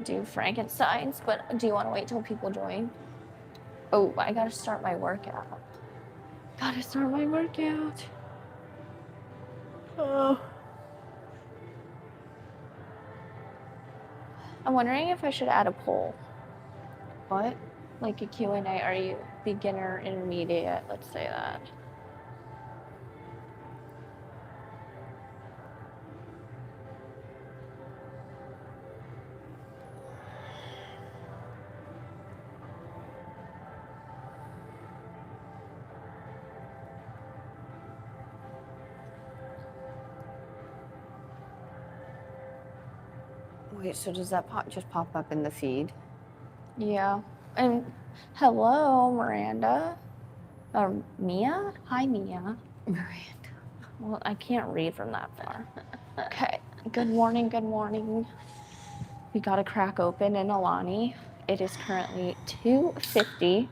do Frankenstein's, but do you want to wait till people join? Oh, I gotta start my workout. Oh. I'm wondering if I should add a poll. What? Like a Q&A. Are you beginner, intermediate? Let's say that. Wait, so does that just pop up in the feed? Yeah. And hello, Miranda. Or Mia? Hi, Mia. Miranda. Well, I can't read from that far. Okay. Good morning, good morning. We got a crack open in Alani. It is currently 2:50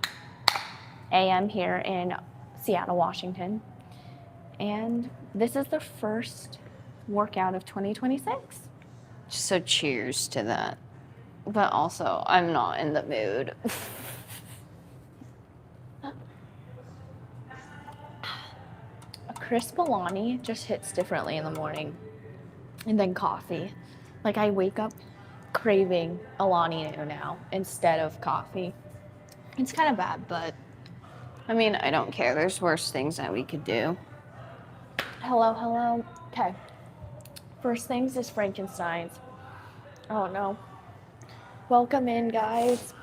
a.m. here in Seattle, Washington. And this is the first workout of 2026. So cheers to that. But also, I'm not in the mood. A crisp Alani just hits differently in the morning. And then coffee. Like I wake up craving Alani now instead of coffee. It's kind of bad, but I mean, I don't care. There's worse things that we could do. hello, hello. Okay. First things is Frankenstein's. Oh no. Welcome in, guys.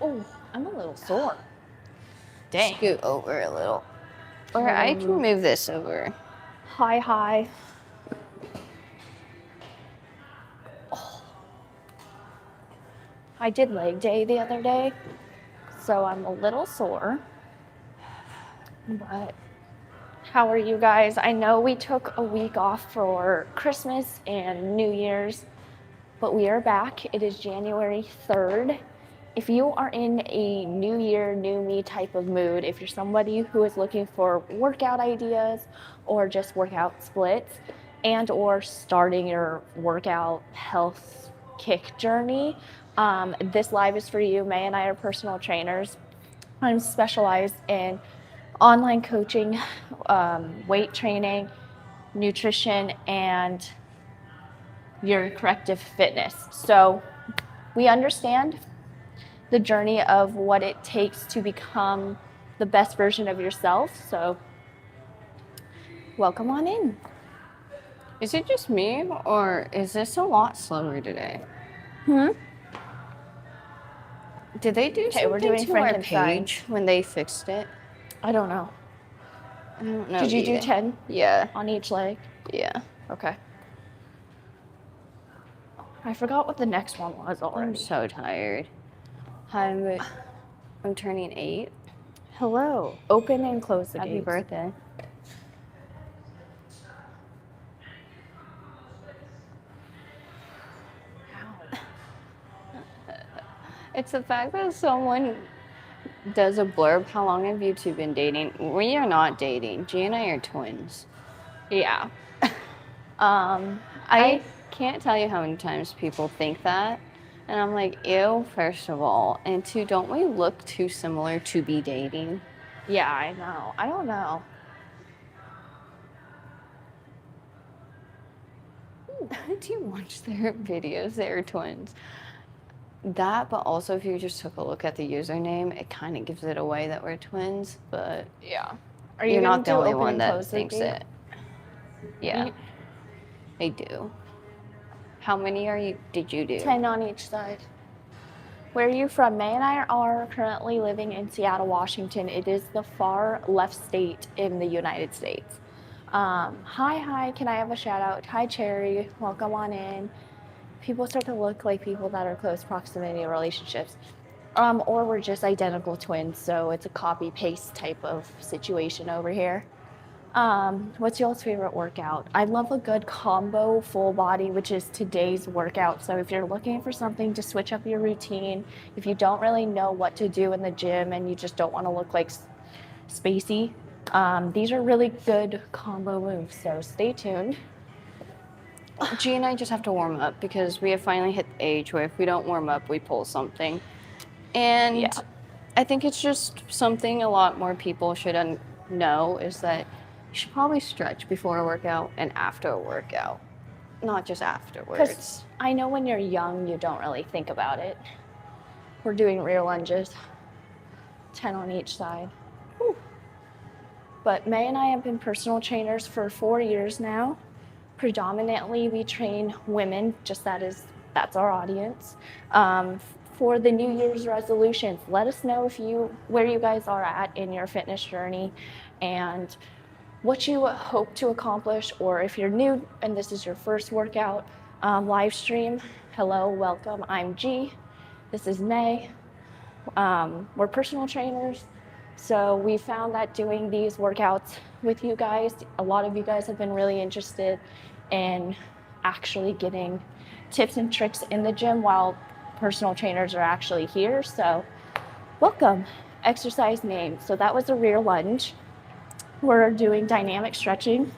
Oh, I'm a little sore. Dang. Scoot over a little. Or I can move this over. Hi, hi. Oh. I did leg day the other day, so I'm a little sore. But how are you guys? I know we took a week off for Christmas and New Year's, but we are back. It is January 3rd. If you are in a new year, new me type of mood, if you're somebody who is looking for workout ideas or just workout splits and or starting your workout health kick journey, this live is for you. May and I are personal trainers. I'm specialized in online coaching, weight training, nutrition, and your corrective fitness. So we understand the journey of what it takes to become the best version of yourself. So welcome on in. Is it just me, or is this a lot slower today? Did they do something we're doing to our Frankenstein. page when they fixed it? I don't know. I don't know. Did you do either. 10 Yeah. on each leg? Yeah. Okay. I forgot what the next one was already. I'm so tired. I'm turning 8. Hello. Open and close the Happy gates. birthday. It's the fact that someone does a blurb. How long have you two been dating? We are not dating. G and I are twins. Yeah. I can't tell you how many times people think that. And I'm like, ew, first of all. And two, don't we look too similar to be dating? Yeah, I know. I don't know. Do you watch their videos? They're twins. That, but also if you just took a look at the username, it kind of gives it away that we're twins, but Yeah. Are you're not the only one that thinks it. Yeah, I do. How many did you do? 10 on each side. Where are you from? May and I are currently living in Seattle, Washington. It is the far left state in the United States. Hi, can I have a shout out? Hi, Cherry, welcome on in. People start to look like people that are close proximity relationships. Or we're just identical twins, so it's a copy paste type of situation over here. What's y'all's favorite workout? I love a good combo full body, which is today's workout. So if you're looking for something to switch up your routine, if you don't really know what to do in the gym and you just don't want to look like spacey, these are really good combo moves. So stay tuned. G and I just have to warm up because we have finally hit the age where if we don't warm up, we pull something. And Yeah. I think it's just something a lot more people should know is that you should probably stretch before a workout and after a workout, not just afterwards. Because I know when you're young, you don't really think about it. We're doing rear lunges, 10 on each side. Whew. But May and I have been personal trainers for 4 years now. Predominantly, we train women, that's our audience. For the New Year's resolutions, let us know where you guys are at in your fitness journey and what you hope to accomplish, or if you're new and this is your first workout live stream, hello, welcome. I'm G. This is May. We're personal trainers, so we found that doing these workouts with you guys, a lot of you guys have been really interested in actually getting tips and tricks in the gym while personal trainers are actually here. So welcome. Exercise name. So that was a rear lunge. We're doing dynamic stretching.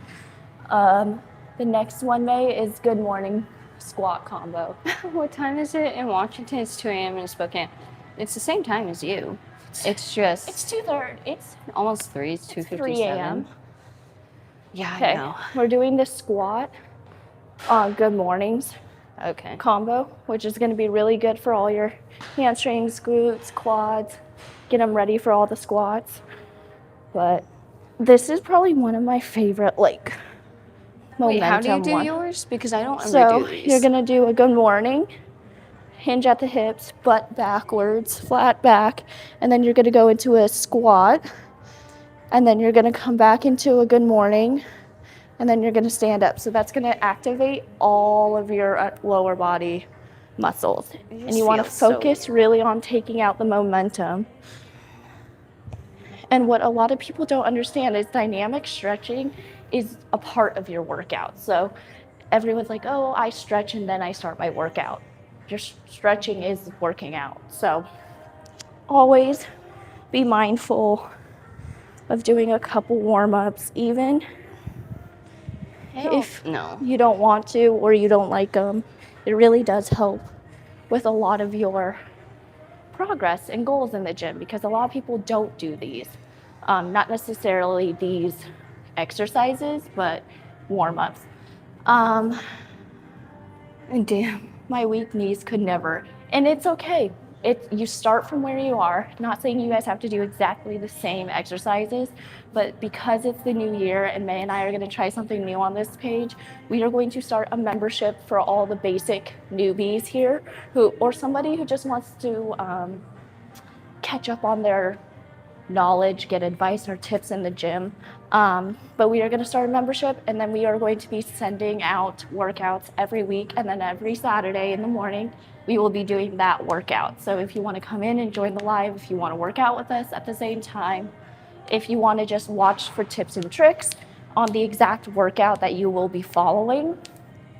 The next one, May, is good morning squat combo. What time is it in Washington? It's 2 a.m. in Spokane. It's the same time as you. It's just... It's 2:30. It's almost 3. It's 2:57. 3 a.m. Yeah, Okay. I know. We're doing the squat good mornings Okay. combo, which is going to be really good for all your hamstrings, glutes, quads. Get them ready for all the squats. But this is probably one of my favorite, Wait, momentum how do you do one. yours? Because I don't ever So do these. you're gonna do a good morning, hinge at the hips, butt backwards, flat back, and then you're gonna go into a squat, and then you're gonna come back into a good morning, and then you're gonna stand up. So that's gonna activate all of your lower body muscles. And you wanna focus really on taking out the momentum. And what a lot of people don't understand is dynamic stretching is a part of your workout. So everyone's like, oh, I stretch and then I start my workout. Your stretching is working out. So always be mindful of doing a couple warm-ups, even if you don't want to or you don't like them. It really does help with a lot of your progress and goals in the gym, because a lot of people don't do these. Not necessarily these exercises, but warm-ups. And damn, my weak knees could never. And it's okay. You start from where you are. Not saying you guys have to do exactly the same exercises, but because it's the new year and May and I are going to try something new on this page, we are going to start a membership for all the basic newbies here, or somebody who just wants to catch up on their knowledge, get advice or tips in the gym. But we are going to start a membership, and then we are going to be sending out workouts every week, and then every Saturday in the morning we will be doing that workout. So if you want to come in and join the live, if you want to work out with us at the same time, if you want to just watch for tips and tricks on the exact workout that you will be following,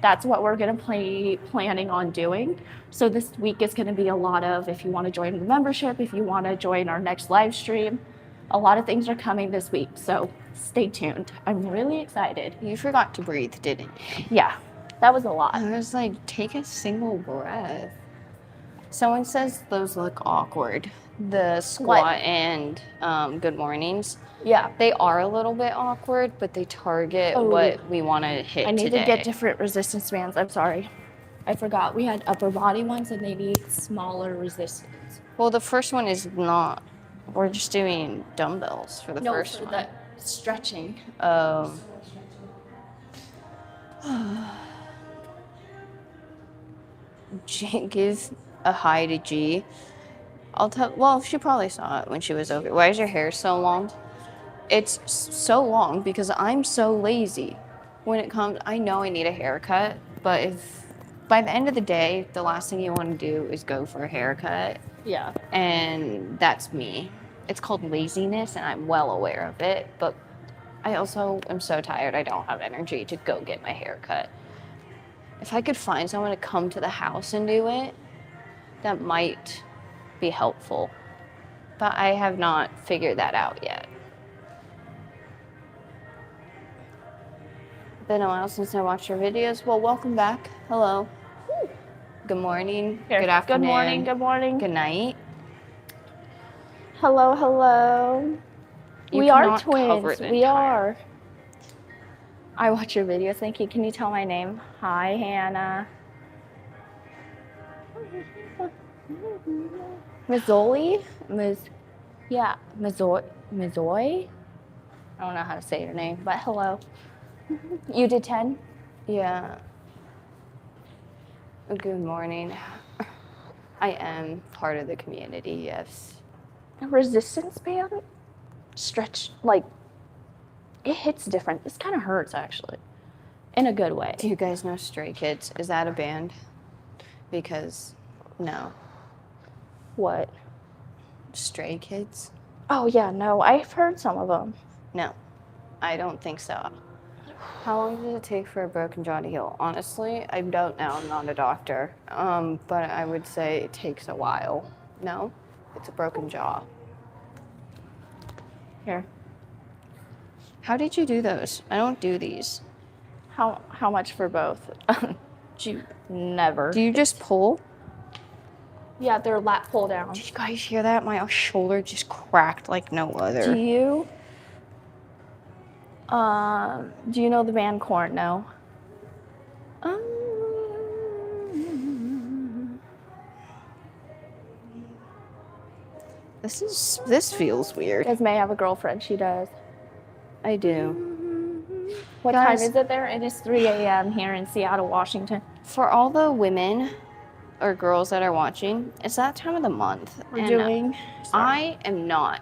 that's what we're going to be planning on doing. So this week is going to be a lot of, if you want to join the membership, if you want to join our next live stream, a lot of things are coming this week. So stay tuned. I'm really excited. You forgot to breathe, didn't you? Yeah, that was a lot. I was like, take a single breath. Someone says those look awkward. The squat and good mornings. Yeah. They are a little bit awkward, but they target what we want to hit. I need today. to get different resistance bands. I'm sorry. I forgot. We had upper body ones and they need smaller resistance. Well, the first one is not. We're just doing dumbbells for the first one. The stretching. Give a hi to G. I'll tell. Well, she probably saw it when she was over. Why is your hair so long? It's so long because I'm so lazy. When it comes, I know I need a haircut, but if by the end of the day, the last thing you want to do is go for a haircut. Yeah. And that's me. It's called laziness, and I'm well aware of it, but I also am so tired I don't have energy to go get my hair cut. If I could find someone to come to the house and do it, that might be helpful. But I have not figured that out yet. Been a while since I watched your videos. Well, welcome back. Hello. Good morning. Here. Good afternoon. Good morning. Good morning. Good night. Hello, hello. You We are cannot cover twins. the We entire- are. I watch your videos. Thank you. Can you tell my name? Hi, Hannah. Mazzoli? Yeah, Mazzoy? I don't know how to say your name, but hello. You did 10? Yeah. Good morning. I am part of the community, yes. A resistance band? Stretch, like, it hits different. This kind of hurts, actually, in a good way. Do you guys know Stray Kids? Is that a band? Because, no. What? Stray Kids? Oh, yeah, no, I've heard some of them. No, I don't think so. How long does it take for a broken jaw to heal? Honestly, I don't know. I'm not a doctor. But I would say it takes a while. No? It's a broken jaw. Here. How did you do those? I don't do these. How much for both? Never. Do you just pull? Yeah, they're lat pull down. Did you guys hear that? My shoulder just cracked like no other. Do you know the band Korn? No. This feels weird. Does May have a girlfriend? She does. I do. What Guys- time is it there? It is 3 a.m. here in Seattle, Washington. For all the women or girls that are watching, it's that time of the month. We're doing. I am not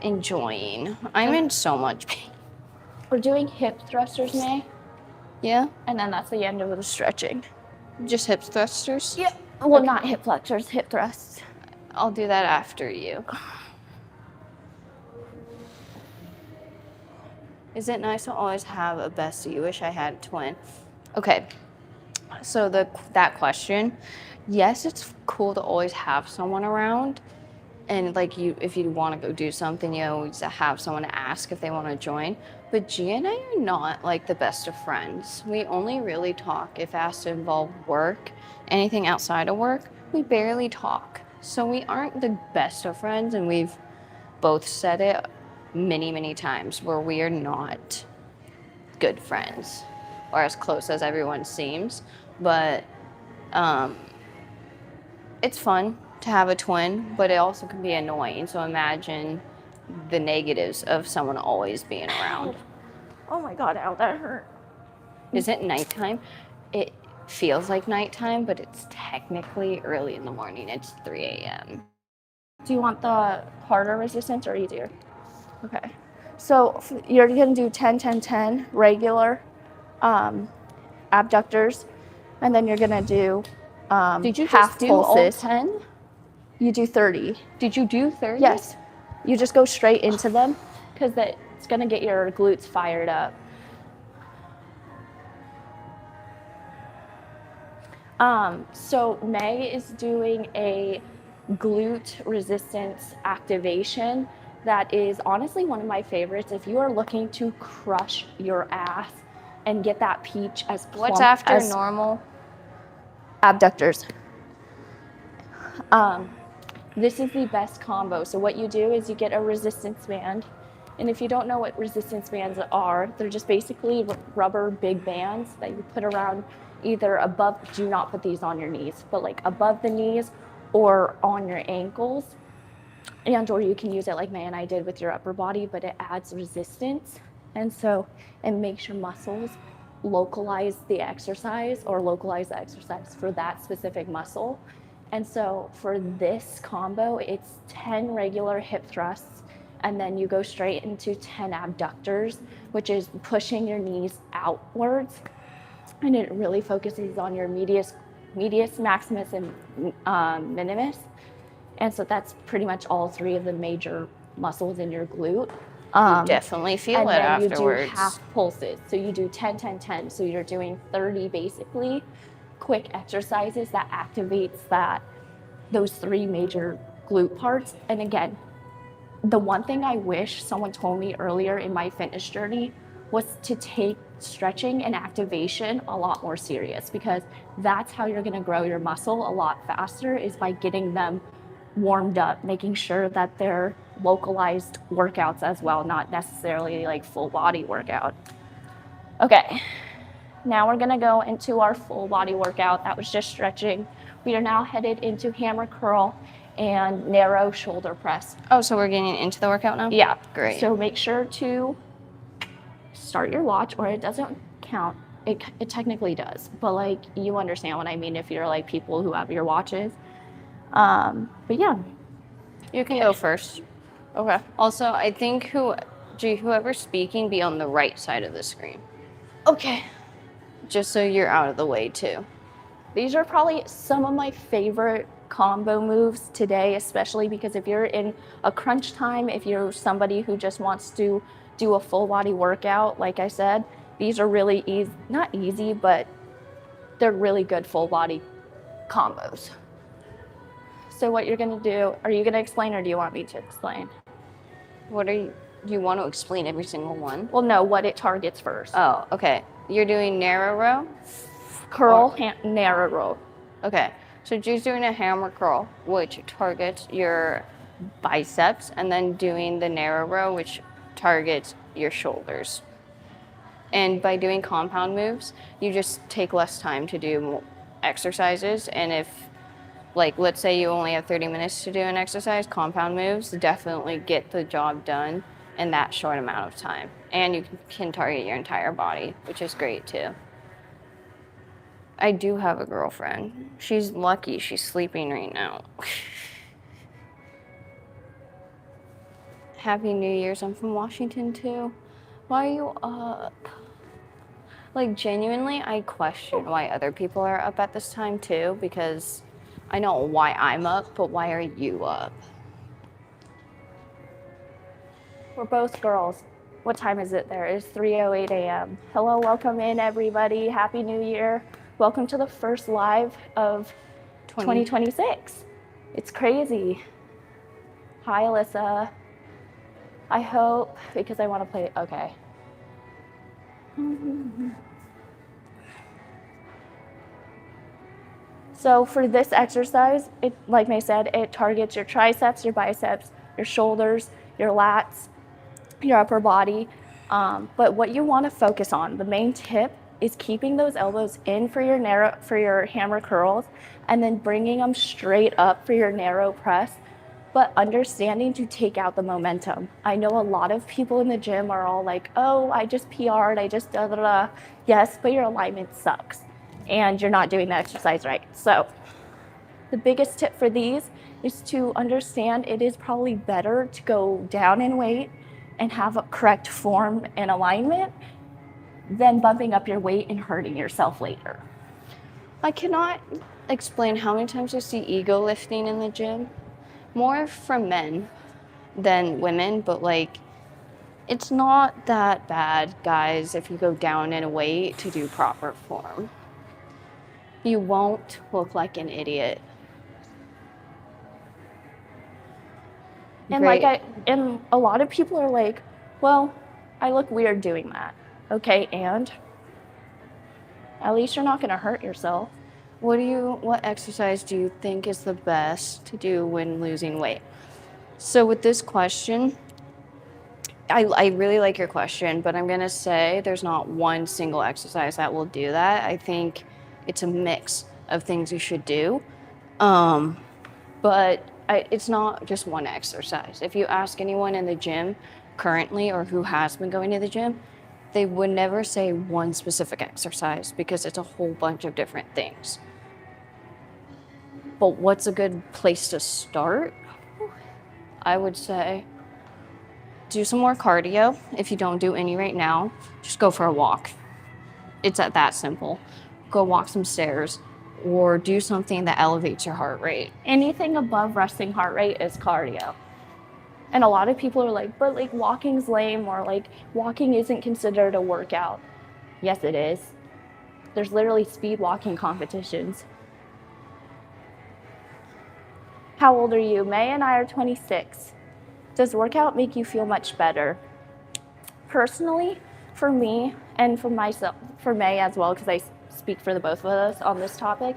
enjoying. I'm in so much pain. We're doing hip thrusters, May, Yeah? and then that's the end of the stretching. Just hip thrusters? Yep. Well, not hip flexors, hip thrusts. I'll do that after you. Is it nice to always have a bestie? Wish I had a twin. Okay. So that question, yes, it's cool to always have someone around. And like if you want to go do something, you always have someone to ask if they want to join. But Gia and I are not like the best of friends. We only really talk if it has to involve work. Anything outside of work, we barely talk. So we aren't the best of friends, and we've both said it many, many times where we are not good friends or as close as everyone seems. But it's fun to have a twin, but it also can be annoying. So imagine the negatives of someone always being around. Oh my God, ow, that hurt. Is it nighttime? It feels like nighttime, but it's technically early in the morning. It's 3 a.m. Do you want the harder resistance or easier? Okay. So you're gonna do 10, 10, 10 regular abductors, and then you're gonna do Did you half just do all pulses. 10? You do 30. Did you do 30? Yes. You just go straight into them because it's gonna get your glutes fired up. So May is doing a glute resistance activation that is honestly one of my favorites. If you are looking to crush your ass and get that peach as plump What's after as normal? abductors. This is the best combo. So what you do is you get a resistance band. And if you don't know what resistance bands are, they're just basically rubber big bands that you put around either above, do not put these on your knees, but like above the knees or on your ankles. And or you can use it like May and I did with your upper body, but it adds resistance. And so it makes your muscles localize the exercise for that specific muscle. And so for this combo, it's 10 regular hip thrusts, and then you go straight into 10 abductors, which is pushing your knees outwards. And it really focuses on your medius, maximus, and minimus. And so that's pretty much all three of the major muscles in your glute. You definitely feel it And then afterwards. you do half pulses. So you do 10, 10, 10. So you're doing 30 basically quick exercises that activates those three major glute parts. And again, the one thing I wish someone told me earlier in my fitness journey was to take stretching and activation a lot more serious, because that's how you're going to grow your muscle a lot faster, is by getting them warmed up, making sure that they're localized workouts as well, not necessarily like full body workout. Okay, now we're going to go into our full body workout. That was just stretching. We are now headed into hammer curl and narrow shoulder press. Oh, so we're getting into the workout now? Yeah. Great. So make sure to start your watch, or it doesn't count. It technically does, but like, you understand what I mean if you're like people who have your watches. But yeah. You can go first. Okay. Also, I think whoever's speaking, be on the right side of the screen. Okay. Just so you're out of the way too. These are probably some of my favorite combo moves today, especially because if you're in a crunch time, if you're somebody who just wants to do a full body workout, like I said, these are really easy, not easy, but they're really good full body combos. So what you're gonna do, are you gonna explain or do you want me to explain? Do you want to explain every single one? Well, no, what it targets first. Oh, okay. You're doing narrow row? Curl, narrow row. Okay. So just doing a hammer curl, which targets your biceps, and then doing the narrow row, which targets your shoulders. And by doing compound moves, you just take less time to do exercises. And if, like, let's say you only have 30 minutes to do an exercise, compound moves definitely get the job done in that short amount of time. And you can target your entire body, which is great too. I do have a girlfriend. She's lucky she's sleeping right now. Happy New Year's. I'm from Washington too. Why are you up? Like, genuinely, I question why other people are up at this time too, because I know why I'm up, but why are you up? We're both girls. What time is it there? It's 3:08 a.m. Hello, welcome in everybody. Happy New Year. Welcome to the first live of 2026. It's crazy. Hi, Alyssa. I hope, because I want to play, okay. So for this exercise, it, like May said, it targets your triceps, your biceps, your shoulders, your lats, your upper body. But what you want to focus on, the main tip, is keeping those elbows in for your hammer curls, and then bringing them straight up for your narrow press, but understanding to take out the momentum. I know a lot of people in the gym are all like, oh, I just PR'd, I just da da da. Yes, but your alignment sucks and you're not doing the exercise right. So the biggest tip for these is to understand it is probably better to go down in weight and have a correct form and alignment than bumping up your weight and hurting yourself later. I cannot explain how many times I see ego lifting in the gym. More from men than women, but like, it's not that bad, guys, if you go down in a weight to do proper form. You won't look like an idiot. And and a lot of people are like, well, I look weird doing that. Okay, and at least you're not gonna hurt yourself. What exercise do you think is the best to do when losing weight? So with this question, I really like your question, but I'm gonna say there's not one single exercise that will do that. I think it's a mix of things you should do. But it's not just one exercise. If you ask anyone in the gym currently or who has been going to the gym, they would never say one specific exercise because it's a whole bunch of different things. But what's a good place to start? I would say do some more cardio. If you don't do any right now, just go for a walk. It's that simple. Go walk some stairs or do something that elevates your heart rate. Anything above resting heart rate is cardio. And a lot of people are like, but like walking's lame, or like walking isn't considered a workout. Yes, it is. There's literally speed walking competitions. How old are you? May and I are 26. Does workout make you feel much better? Personally, For me and for myself, for May as well, because I speak for the both of us on this topic,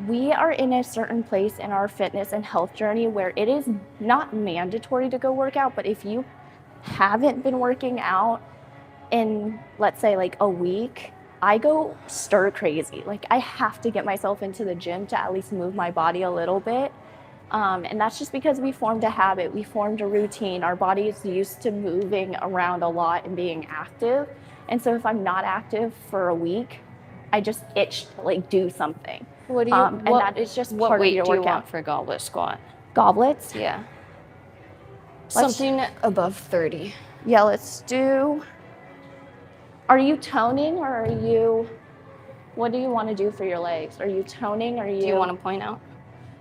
we are in a certain place in our fitness and health journey where it is not mandatory to go work out, but if you haven't been working out in, let's say, like a week, I go stir crazy. Like, I have to get myself into the gym to at least move my body a little bit. And that's just because we formed a habit, we formed a routine. Our body is used to moving around a lot and being active. And so if I'm not active for a week, I just itch to like do something. What do you? And that is just what part weight of your do you workout. want for a goblet squat? Goblets? Yeah. Let's- Something above 30. Yeah, let's do. Are you toning or are you? What do you want to do for your legs? Are you toning? Or are you? Do you want to point out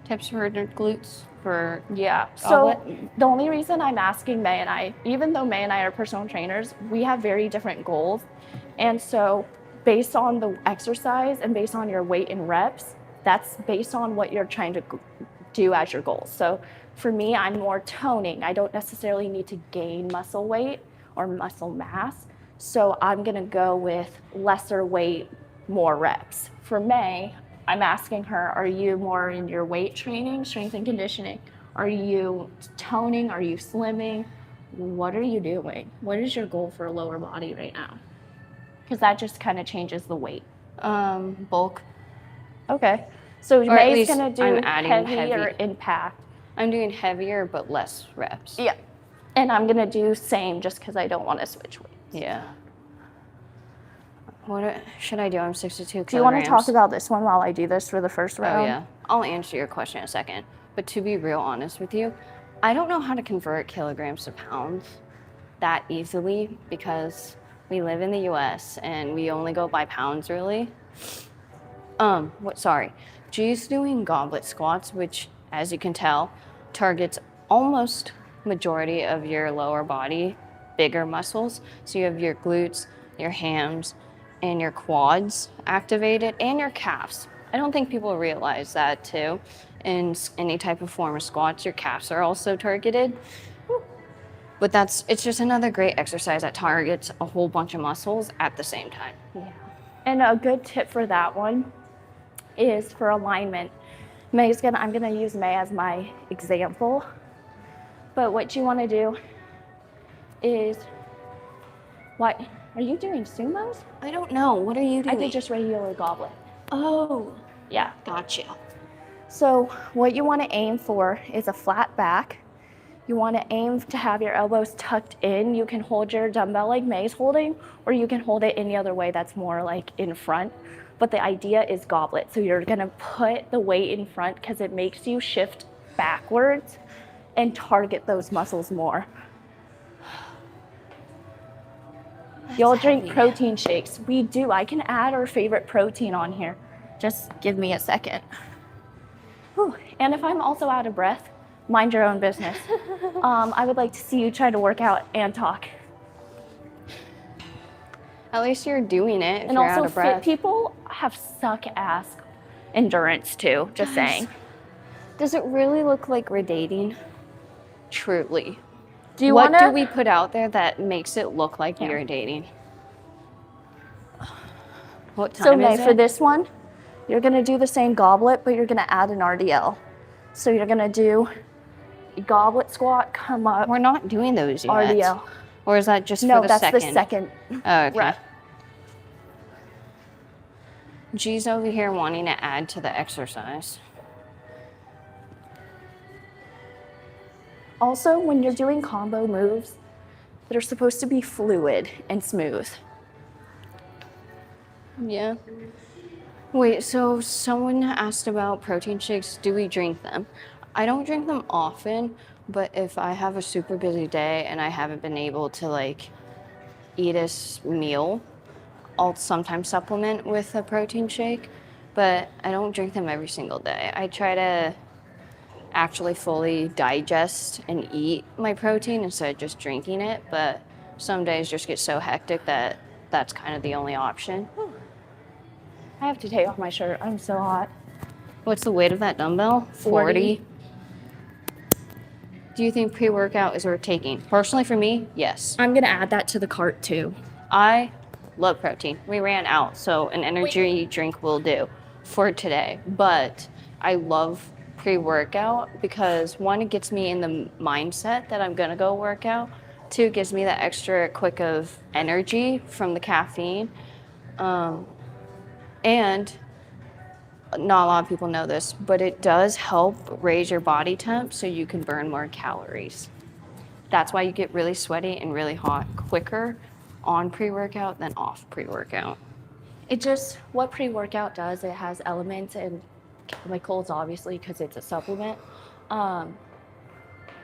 tips for the glutes for? Yeah. Goblet? So the only reason I'm asking May and I, even though May and I are personal trainers, we have very different goals. And so based on the exercise and based on your weight and reps, that's based on what you're trying to do as your goals. So for me, I'm more toning. I don't necessarily need to gain muscle weight or muscle mass. So I'm going to go with lesser weight, more reps. For May, I'm asking her, are you more in your weight training, strength and conditioning? Are you toning? Are you slimming? What are you doing? What is your goal for a lower body right now? Because that just kind of changes the weight. Bulk. Okay. So Or at May's least going to I'm do adding heavy or heavy. impact. I'm doing heavier but less reps. Yeah. And I'm going to do same just because I don't want to switch weights. Yeah. What should I do? I'm 62 kilograms. Do you want to talk about this one while I do this for the first round? Oh, yeah. I'll answer your question in a second. But to be real honest with you, I don't know how to convert kilograms to pounds that easily because we live in the US and we only go by pounds really. G's doing goblet squats, which as you can tell, targets almost majority of your lower body, bigger muscles. So you have your glutes, your hams, and your quads activated, and your calves. I don't think people realize that too. In any type of form of squats, your calves are also targeted. But it's just another great exercise that targets a whole bunch of muscles at the same time. Yeah. And a good tip for that one is for alignment. I'm gonna use May as my example. But what you wanna do is, are you doing sumos? I don't know. What are you doing? I did just regular goblet. Oh, Yeah. gotcha. So what you want to aim for is a flat back. You want to aim to have your elbows tucked in. You can hold your dumbbell like May's holding, or you can hold it any other way that's more like in front. But the idea is goblet. So you're going to put the weight in front because it makes you shift backwards and target those muscles more. You'll drink heavy. protein shakes. We do. I can add our favorite protein on here. Just give me a second. Whew. And if I'm also out of breath, mind your own business. I would like to see you try to work out and talk. At least you're doing it if And you're also, out of breath. fit people have suck-ass endurance too, just saying. Does it really look like we're dating? Truly. Do you What want to? do we put out there that makes it look like we Yeah. are dating? What time So is May, it? for this one, you're going to do the same goblet, but you're going to add an RDL. So you're going to do a goblet squat, come up, We're not doing those yet. RDL. Or is that just No, for the that's second? the second Oh, okay. rep. G's over here wanting to add to the exercise. Also, when you're doing combo moves, they're supposed to be fluid and smooth. Yeah. Wait, so someone asked about protein shakes. Do we drink them? I don't drink them often, but if I have a super busy day and I haven't been able to like eat a meal, I'll sometimes supplement with a protein shake, but I don't drink them every single day. I try to actually fully digest and eat my protein instead of just drinking it, but some days just get so hectic that that's kind of the only option. I have to take off my shirt. I'm so hot. What's the weight of that dumbbell? 40. Do you think pre-workout is worth taking? Personally for me, yes. I'm going to add that to the cart too. I love protein. We ran out, so an energy drink will do for today. But I love pre-workout because one, it gets me in the mindset that I'm gonna go work out. Two, it gives me that extra quick of energy from the caffeine. And not a lot of people know this, but it does help raise your body temp so you can burn more calories. That's why you get really sweaty and really hot quicker on pre-workout than off pre-workout. What pre-workout does, it has elements and chemicals, obviously, because it's a supplement.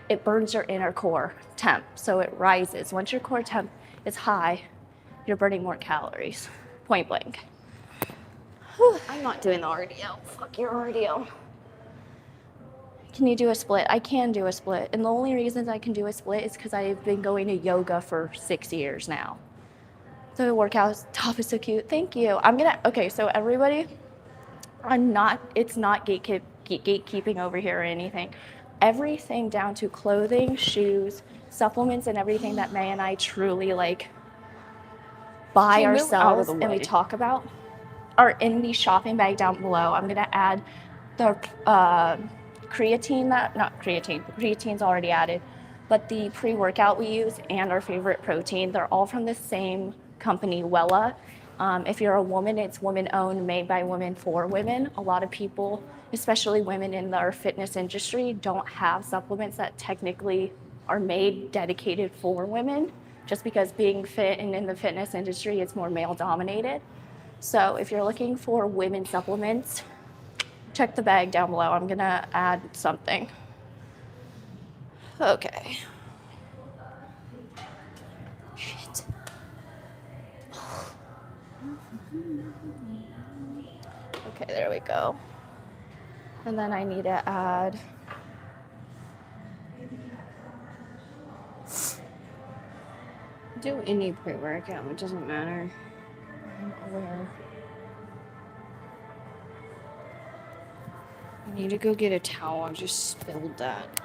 It burns your inner core temp, so it rises. Once your core temp is high, you're burning more calories, point blank. I'm not doing the RDO. Fuck your RDO. Can you do a split? I can do a split. And the only reasons I can do a split is because I've been going to yoga for 6 years now. The workout top is so cute. Thank you. Okay, so everybody, it's not gatekeeping over here or anything. Everything down to clothing, shoes, supplements, and everything that May and I truly like buy ourselves and we talk about are in the shopping bag down below. I'm gonna add the creatine's already added, but the pre-workout we use and our favorite protein, they're all from the same company, Wella. If you're a woman, it's women-owned, made by women for women. A lot of people, especially women in our fitness industry, don't have supplements that technically are made dedicated for women, just because being fit and in the fitness industry, it's more male-dominated. So if you're looking for women supplements, check the bag down below. I'm gonna add something. Okay. Shit. Okay, there we go. And then I need to add Do any pre-workout, it doesn't matter. where I need to go get a towel. I just spilled that.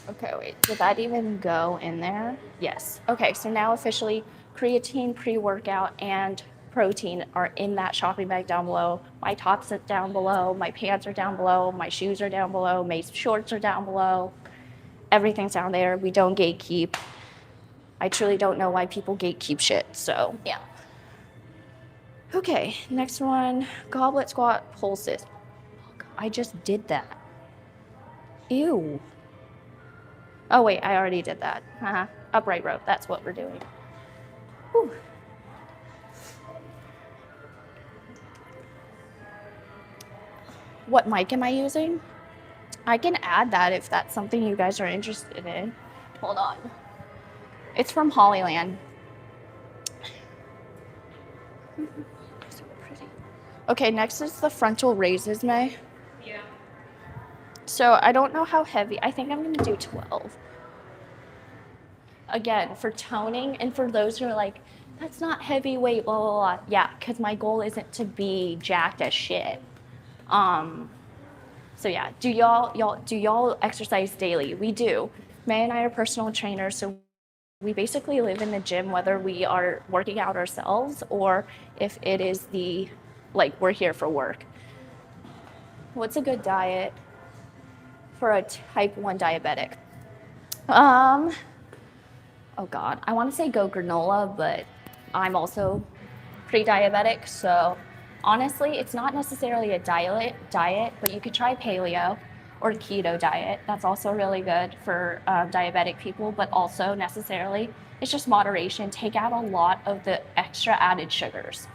Okay, wait, did that even go in there? Yes. Okay, so now officially creatine, pre-workout, and protein are in that shopping bag down below. My tops are down below, my pants are down below, my shoes are down below, my shorts are down below. Everything's down there. We don't gatekeep. I truly don't know why people gatekeep shit, so yeah. Okay, next one, goblet squat pulses. I just did that. Ew. Oh wait, I already did that. Upright row, that's what we're doing. Whew. What mic am I using? I can add that if that's something you guys are interested in. Hold on. It's from Hollyland. So pretty. Okay, next is the frontal raises, May. Yeah. So I don't know how heavy. I think I'm gonna do 12. Again, for toning and for those who are like, that's not heavy weight, blah, blah, blah. Yeah, because my goal isn't to be jacked as shit. So yeah, do y'all exercise daily? We do. May and I are personal trainers, so we basically live in the gym whether we are working out ourselves or if it is we're here for work. What's a good diet for a type 1 diabetic? Oh God, I want to say go granola, but I'm also pre-diabetic, so honestly, it's not necessarily a diet, but you could try paleo or keto diet. That's also really good for diabetic people, but also necessarily, it's just moderation. Take out a lot of the extra added sugars.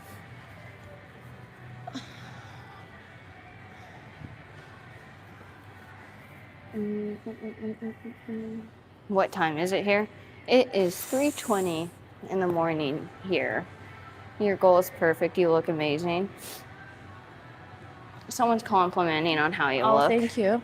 What time is it here? It is 3:20 in the morning here. Your goal is perfect. You look amazing. Someone's complimenting on how you look. Oh, thank you.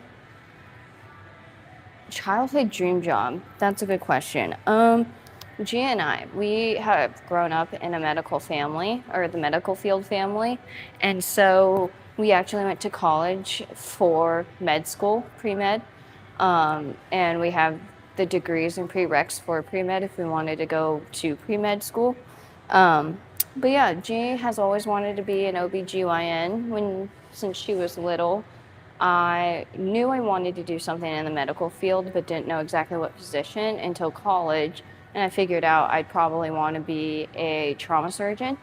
Childhood dream job. That's a good question. Gia and I, we have grown up in a medical family, or the medical field family, and so we actually went to college for med school, pre-med, and we have the degrees and prereqs for pre-med if we wanted to go to pre-med school. But yeah, G has always wanted to be an OBGYN since she was little. I knew I wanted to do something in the medical field, but didn't know exactly what position until college. And I figured out I'd probably want to be a trauma surgeon.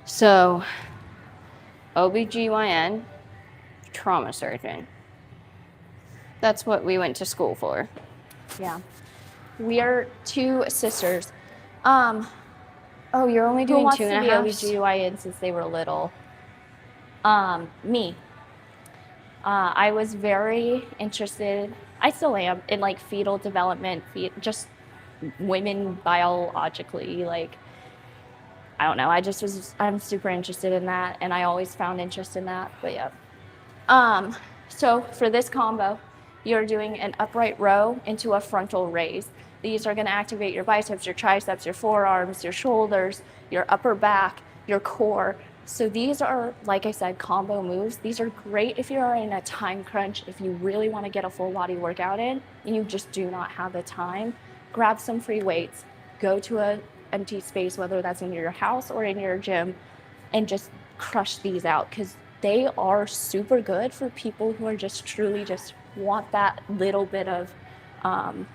So, OBGYN, trauma surgeon. That's what we went to school for. Yeah. We are two sisters. Oh, you're only Who doing wants two to and be a half? OBGYN since they were little? Me. I was very interested, I still am, in like fetal development, just women biologically, like, I don't know, I'm super interested in that, and I always found interest in that, but yeah. So for this combo, you're doing an upright row into a frontal raise. These are gonna activate your biceps, your triceps, your forearms, your shoulders, your upper back, your core. So these are, like I said, combo moves. These are great if you're in a time crunch, if you really wanna get a full body workout in, and you just do not have the time. Grab some free weights, go to an empty space, whether that's in your house or in your gym, and just crush these out, because they are super good for people who are just truly just want that little bit of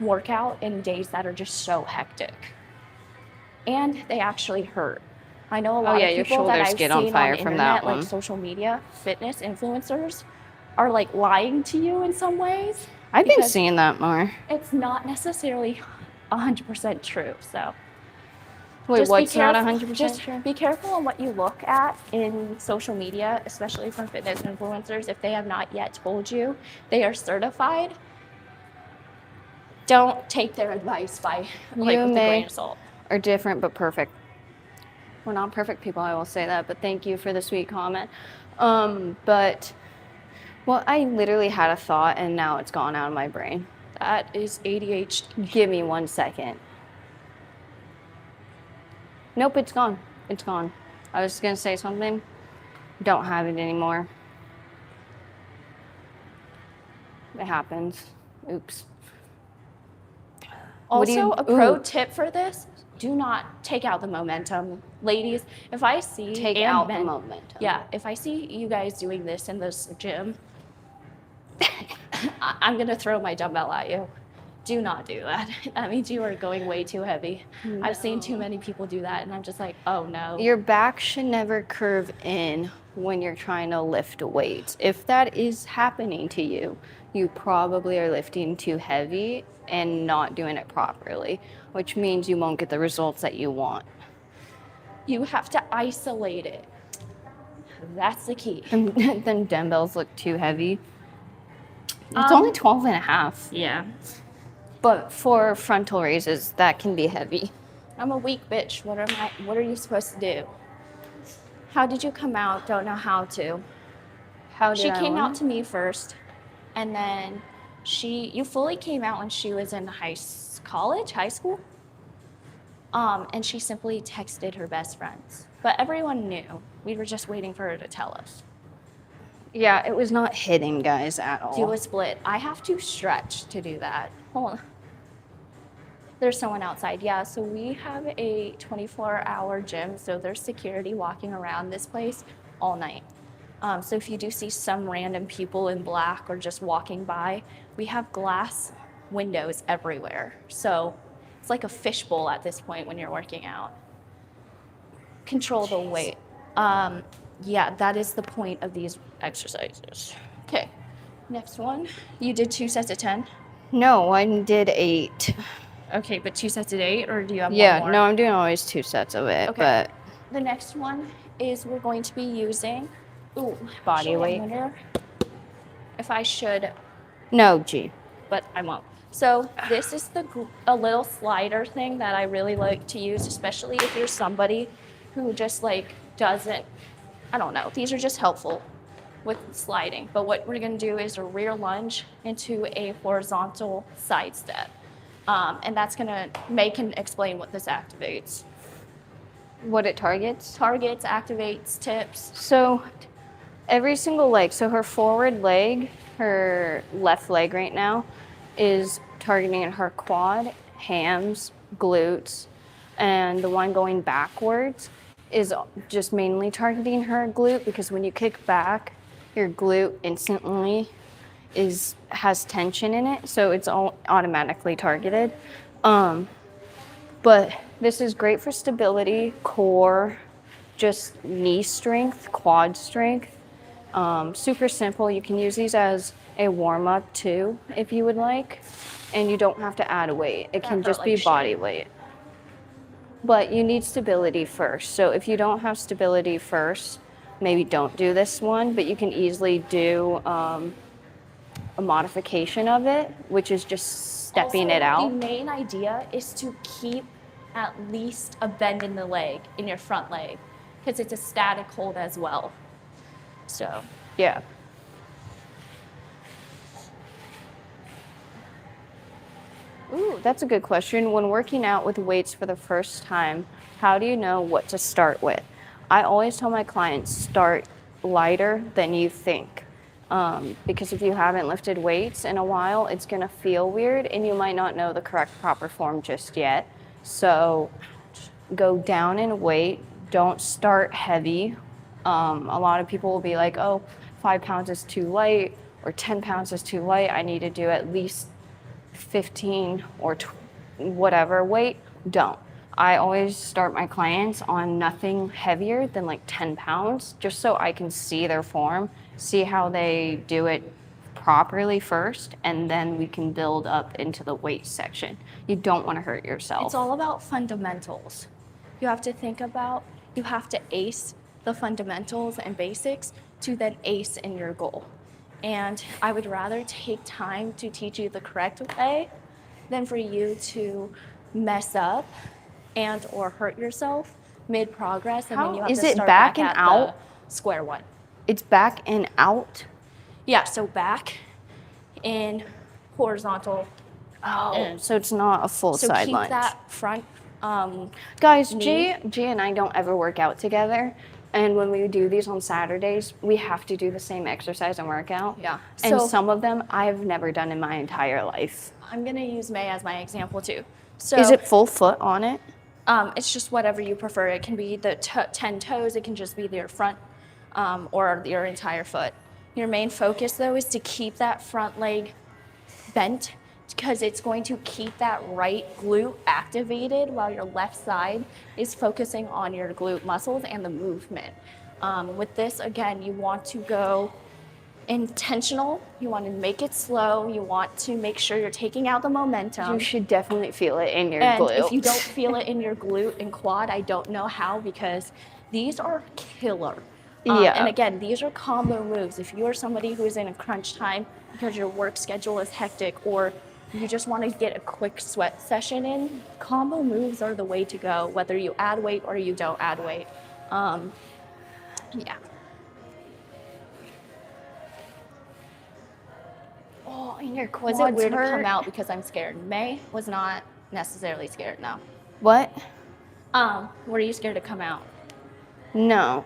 workout in days that are just so hectic. And they actually hurt. I know a lot yeah, of your people that shoulders I've get on seen on fire from that internet, like one. social media, fitness influencers, are like lying to you in some ways. I've been because seeing that more. It's not necessarily 100% true. So Wait, just be what's not careful. 100% Just sure? be careful on what you look at in social media, especially from fitness influencers. If they have not yet told you they are certified, don't take their advice by like with a grain of salt. Are different but perfect. We're not perfect people, I will say that, but thank you for the sweet comment. But well, I literally had a thought and now it's gone out of my brain. That is ADHD. Give me 1 second. Nope, it's gone. It's gone. I was gonna say something. Don't have it anymore. It happens. Oops. Also, a pro tip for this: do not take out the momentum, ladies. If I see Take and out men, the momentum. yeah, if I see you guys doing this in this gym, I'm gonna throw my dumbbell at you. Do not do that. That means you are going way too heavy. No. I've seen too many people do that, and I'm just like, oh no. Your back should never curve in when you're trying to lift weights. If that is happening to you, you probably are lifting too heavy and not doing it properly, which means you won't get the results that you want. You have to isolate it. That's the key. And then dumbbells look too heavy. It's only 12 and a half. Yeah. But for frontal raises, that can be heavy. I'm a weak bitch. What are you supposed to do? How did you come out? Don't know how to. She came out to me first, and then you fully came out when she was in high school. And she simply texted her best friends. But everyone knew. We were just waiting for her to tell us. Yeah, it was not hidden, guys, at all. Do a split. I have to stretch to do that. Hold on. There's someone outside. Yeah, so we have a 24-hour gym, so there's security walking around this place all night. So if you do see some random people in black or just walking by, we have glass windows everywhere. So it's like a fishbowl at this point when you're working out. Control the weight. Yeah, that is the point of these exercises. Okay, next one. You did 2 sets of 10? No, I did 8. Okay, but 2 sets of 8, or do you have one Yeah, more? no, I'm doing always 2 sets of it, Okay. but The next one is we're going to be using body weight. I wonder if I should, No, G. but I won't. So this is a little slider thing that I really like to use, especially if you're somebody who just like doesn't, I don't know, these are just helpful with sliding. But what we're gonna do is a rear lunge into a horizontal side step. And that's gonna make and explain what this activates. What it targets? Targets, activates, tips. So every single leg, so her forward leg, her left leg right now, is targeting her quad, hams, glutes, and the one going backwards is just mainly targeting her glute, because when you kick back, your glute instantly has tension in it, so it's all automatically targeted. But this is great for stability, core, just knee strength, quad strength. Super simple. You can use these as a warm up too, if you would like, and you don't have to add a weight. It can just be body weight. But you need stability first. So if you don't have stability first, maybe don't do this one, but you can easily do a modification of it, which is just stepping it out. The main idea is to keep at least a bend in the leg, in your front leg, because it's a static hold as well. So, yeah. Ooh, that's a good question. When working out with weights for the first time, how do you know what to start with? I always tell my clients, start lighter than you think. Because if you haven't lifted weights in a while, it's gonna feel weird and you might not know the correct proper form just yet. So go down in weight, don't start heavy. A lot of people will be like, oh, 5 pounds is too light or 10 pounds is too light. I need to do at least 15 or whatever weight. Don't. I always start my clients on nothing heavier than like 10 pounds, just so I can see their form, see how they do it properly first, and then we can build up into the weight section. You don't want to hurt yourself. It's all about fundamentals. You have to think about, you have to ace the fundamentals and basics to then ace in your goal. And I would rather take time to teach you the correct way than for you to mess up and or hurt yourself mid-progress, and then you have to start back and out square one. It's back and out? Yeah, so back in horizontal. Oh, so it's not a full So side keep lunge. that front. Guys, G and I don't ever work out together. And when we do these on Saturdays, we have to do the same exercise and workout. Yeah. And So some of them I've never done in my entire life. I'm gonna use May as my example too. So Is it full foot on it? it's just whatever you prefer. It can be the 10 toes. It can just be your front or your entire foot. Your main focus though is to keep that front leg bent, because it's going to keep that right glute activated while your left side is focusing on your glute muscles and the movement. With this, again, you want to go intentional. You want to make it slow. You want to make sure you're taking out the momentum. You should definitely feel it in your And glute. if you don't feel it in your glute and quad, I don't know how, because these are killer. Yeah. And again, these are combo moves. If you're somebody who is in a crunch time because your work schedule is hectic, or you just want to get a quick sweat session in, combo moves are the way to go, whether you add weight or you don't add weight. Yeah. Oh, and your quads Was it weird hurt? to come out because I'm scared? May was not necessarily scared, no. What? Were you scared to come out? No.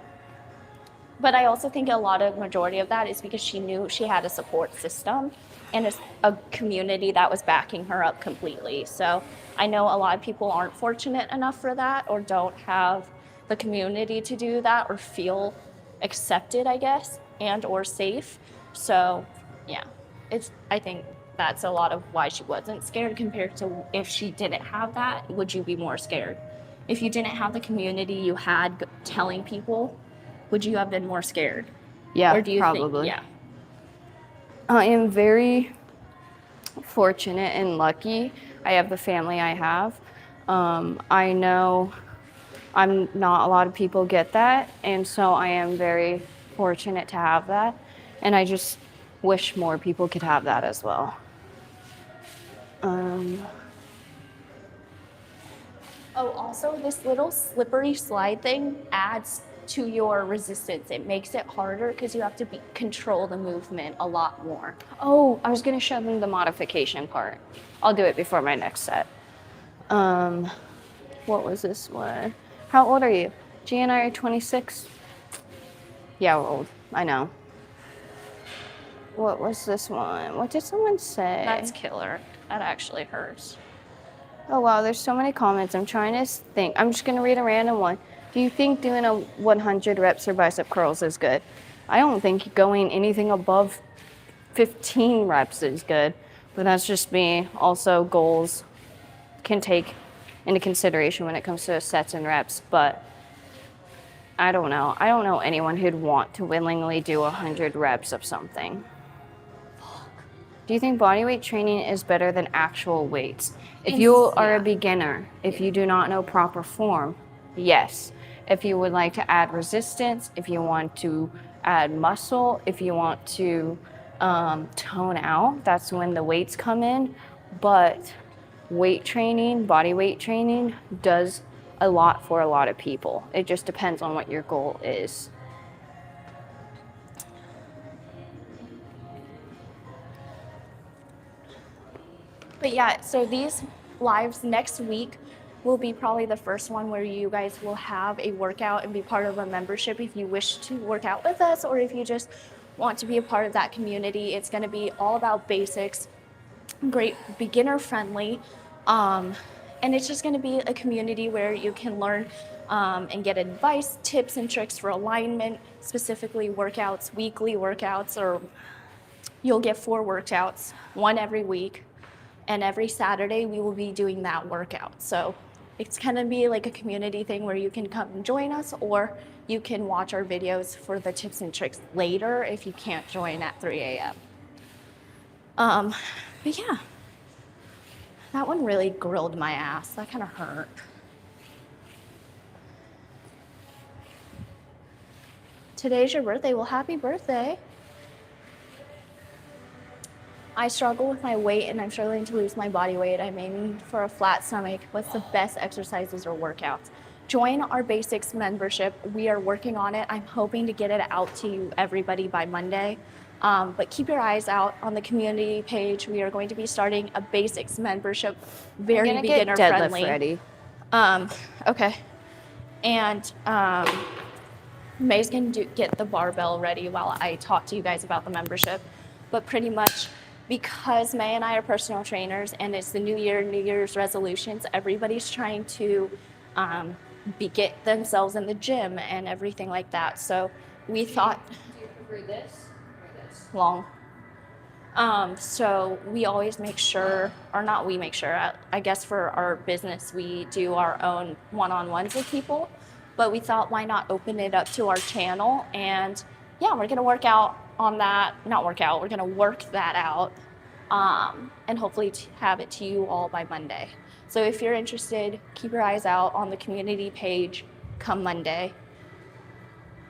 But I also think majority of that is because she knew she had a support system and a community that was backing her up completely. So I know a lot of people aren't fortunate enough for that, or don't have the community to do that, or feel accepted, I guess, and or safe. So yeah, I think that's a lot of why she wasn't scared, compared to if she didn't have that, would you be more scared? If you didn't have the community you had telling people, would you have been more scared? Yeah, or do you probably. Think, yeah. I am very fortunate and lucky. I have the family I have. I know not a lot of people get that, and so I am very fortunate to have that. And I just wish more people could have that as well. Oh, also this little slippery slide thing adds to your resistance. It makes it harder because you have to control the movement a lot more. Oh, I was gonna show them the modification part. I'll do it before my next set. What was this one? How old are you? G and I are 26. Yeah, we're old. I know. What was this one? What did someone say? That's killer. That actually hurts. Oh wow, there's so many comments. I'm trying to think. I'm just gonna read a random one. Do you think doing a 100 reps or bicep curls is good? I don't think going anything above 15 reps is good, but that's just me. Also, goals can take into consideration when it comes to sets and reps, but I don't know. I don't know anyone who'd want to willingly do 100 reps of something. Do you think body weight training is better than actual weights? If you are a beginner, if you do not know proper form, yes. If you would like to add resistance, if you want to add muscle, if you want to tone out, that's when the weights come in. But weight training, body weight training, does a lot for a lot of people. It just depends on what your goal is. But yeah, so these lives next week will be probably the first one where you guys will have a workout and be part of a membership if you wish to work out with us, or if you just want to be a part of that community. It's going to be all about basics, great beginner friendly, and it's just going to be a community where you can learn and get advice, tips and tricks for alignment, specifically workouts, weekly workouts, or you'll get 4 workouts, 1 every week. And every Saturday we will be doing that workout. So it's going to be like a community thing where you can come and join us, or you can watch our videos for the tips and tricks later if you can't join at 3 a.m. But yeah, that one really grilled my ass. That kind of hurt. Today's your birthday. Well, happy birthday. I struggle with my weight and I'm struggling to lose my body weight. I'm aiming for a flat stomach. What's the best exercises or workouts? Join our basics membership. We are working on it. I'm hoping to get it out to you, everybody, by Monday. But keep your eyes out on the community page. We are going to be starting a basics membership, very beginner friendly. Ready. Okay. And May's going to get the barbell ready while I talk to you guys about the membership. But pretty much, because May and I are personal trainers and it's the new year, New Year's resolutions, everybody's trying to get themselves in the gym and everything like that. So we thought... Do you prefer this or this? Long. So we always make sure, or not we make sure, I guess for our business, we do our own one-on-ones with people. But we thought, why not open it up to our channel? And yeah, we're going to work out on that. Not work out, we're going to work that out. And hopefully have it to you all by Monday. So if you're interested, keep your eyes out on the community page come Monday.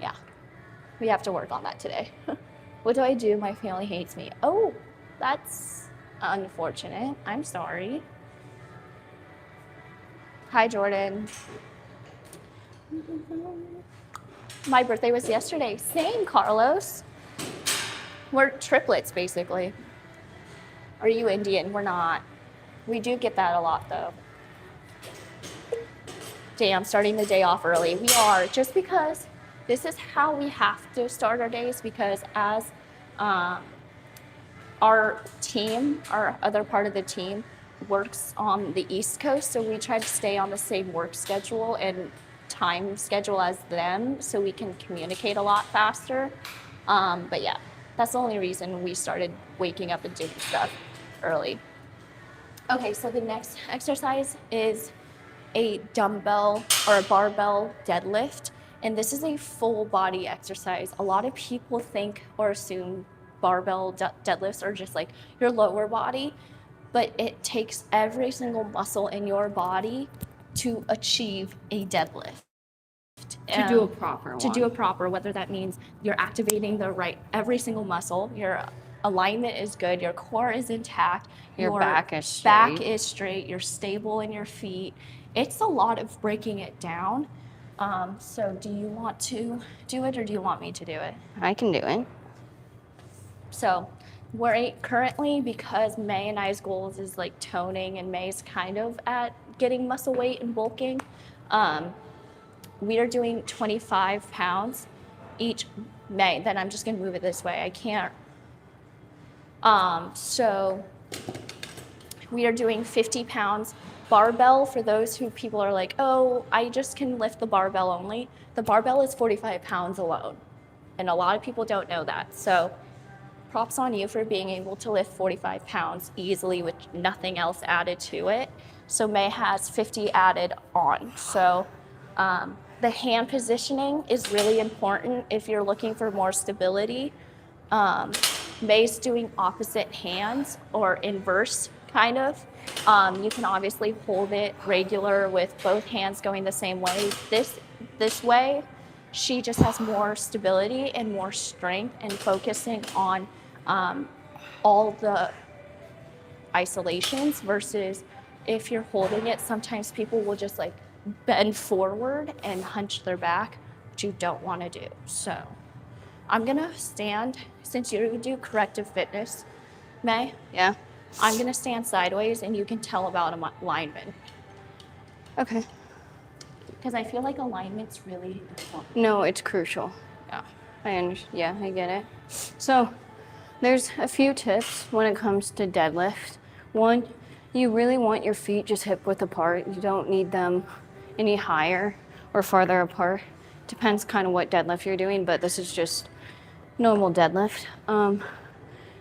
Yeah, we have to work on that today. What do I do? My family hates me. Oh, that's unfortunate. I'm sorry. Hi, Jordan. My birthday was yesterday. Same, Carlos. We're triplets, basically. Are you Indian? We're not. We do get that a lot, though. Damn, starting the day off early. We are, just because this is how we have to start our days, because as our team, our other part of the team, works on the East Coast, so we try to stay on the same work schedule and time schedule as them so we can communicate a lot faster. But yeah, that's the only reason we started waking up and doing stuff early. Okay, so the next exercise is a dumbbell or a barbell deadlift. And this is a full body exercise. A lot of people think or assume barbell deadlifts are just like your lower body, but it takes every single muscle in your body to achieve a deadlift. To do a proper one. To do a proper, whether that means you're activating every single muscle, your alignment is good, your core is intact, your back is straight. You're stable in your feet. It's a lot of breaking it down. So do you want to do it or do you want me to do it? I can do it. So we're currently, because May and I's goals is like toning and May's kind of at getting muscle weight and bulking, we are doing 25 pounds each May. Then I'm just gonna move it this way. I can't. So we are doing 50 pounds barbell, for those who people are like, oh, I just can lift the barbell only. The barbell is 45 pounds alone. And a lot of people don't know that. So props on you for being able to lift 45 pounds easily with nothing else added to it. So May has 50 added on. So the hand positioning is really important if you're looking for more stability. May's doing opposite hands or inverse kind of. You can obviously hold it regular with both hands going the same way. This way, she just has more stability and more strength and focusing on all the isolations versus if you're holding it, sometimes people will just like bend forward and hunch their back, which you don't want to do. So I'm gonna stand, since you do corrective fitness, May, Yeah. I'm gonna stand sideways and you can tell about alignment. Okay. Because I feel like alignment's really important. No, it's crucial. Yeah. Yeah, I get it. So there's a few tips when it comes to deadlift. One, you really want your feet just hip width apart. You don't need them any higher or farther apart. Depends kind of what deadlift you're doing, but this is just normal deadlift.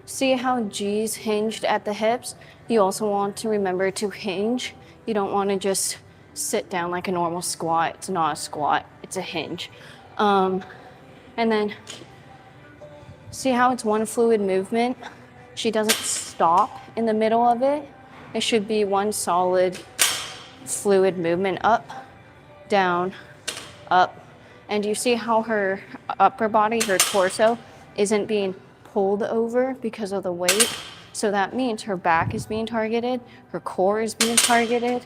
See how G's hinged at the hips? You also want to remember to hinge. You don't want to just sit down like a normal squat. It's not a squat, it's a hinge. And then see how it's one fluid movement? She doesn't stop in the middle of it. It should be one solid fluid movement, up, down, up. And you see how her upper body, her torso, isn't being pulled over because of the weight. So that means her back is being targeted, her core is being targeted,